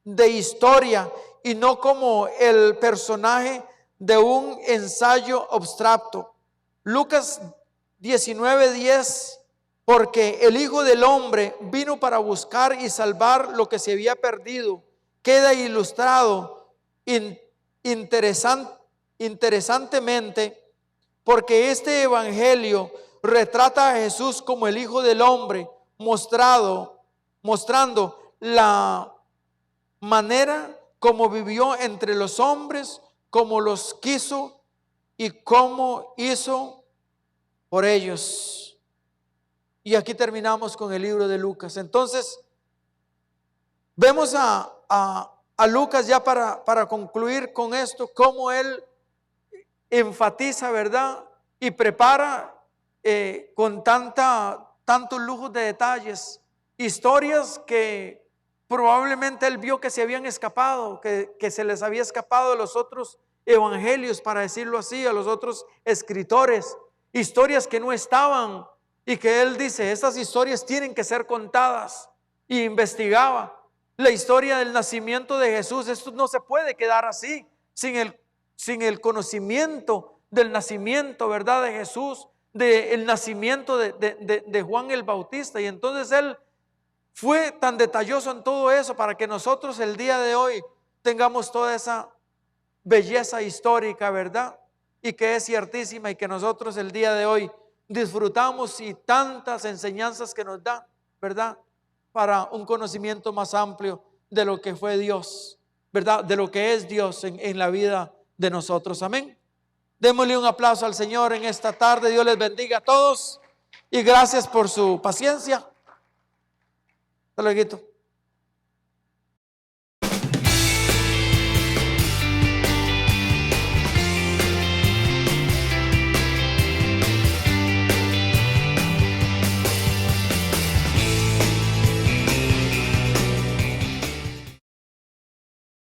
de historia y no como el personaje de un ensayo abstracto. Lucas 19:10: porque el Hijo del Hombre vino para buscar y salvar lo que se había perdido, queda ilustrado interesantemente, porque este evangelio retrata a Jesús como el Hijo del Hombre, mostrando la manera como vivió entre los hombres, como los quiso y cómo hizo por ellos. Y aquí terminamos con el libro de Lucas. Entonces, vemos a Lucas ya para concluir con esto, cómo él enfatiza, ¿verdad? Y prepara con tantos lujos de detalles, historias que probablemente él vio que se habían escapado, que se les había escapado a los otros evangelios, para decirlo así, a los otros escritores, historias que no estaban y que él dice, estas historias tienen que ser contadas. Y investigaba la historia del nacimiento de Jesús. Esto no se puede quedar así, sin el conocimiento del nacimiento, ¿verdad?, de Jesús, del nacimiento de Juan el Bautista. Y entonces él fue tan detalloso en todo eso para que nosotros el día de hoy tengamos toda esa belleza histórica, ¿verdad? Y que es ciertísima, y que nosotros el día de hoy disfrutamos, y tantas enseñanzas que nos da, ¿verdad?, para un conocimiento más amplio de lo que fue Dios, ¿verdad?, de lo que es Dios en la vida de nosotros. Amén. Démosle un aplauso al Señor en esta tarde. Dios les bendiga a todos y gracias por su paciencia. Hasta luego.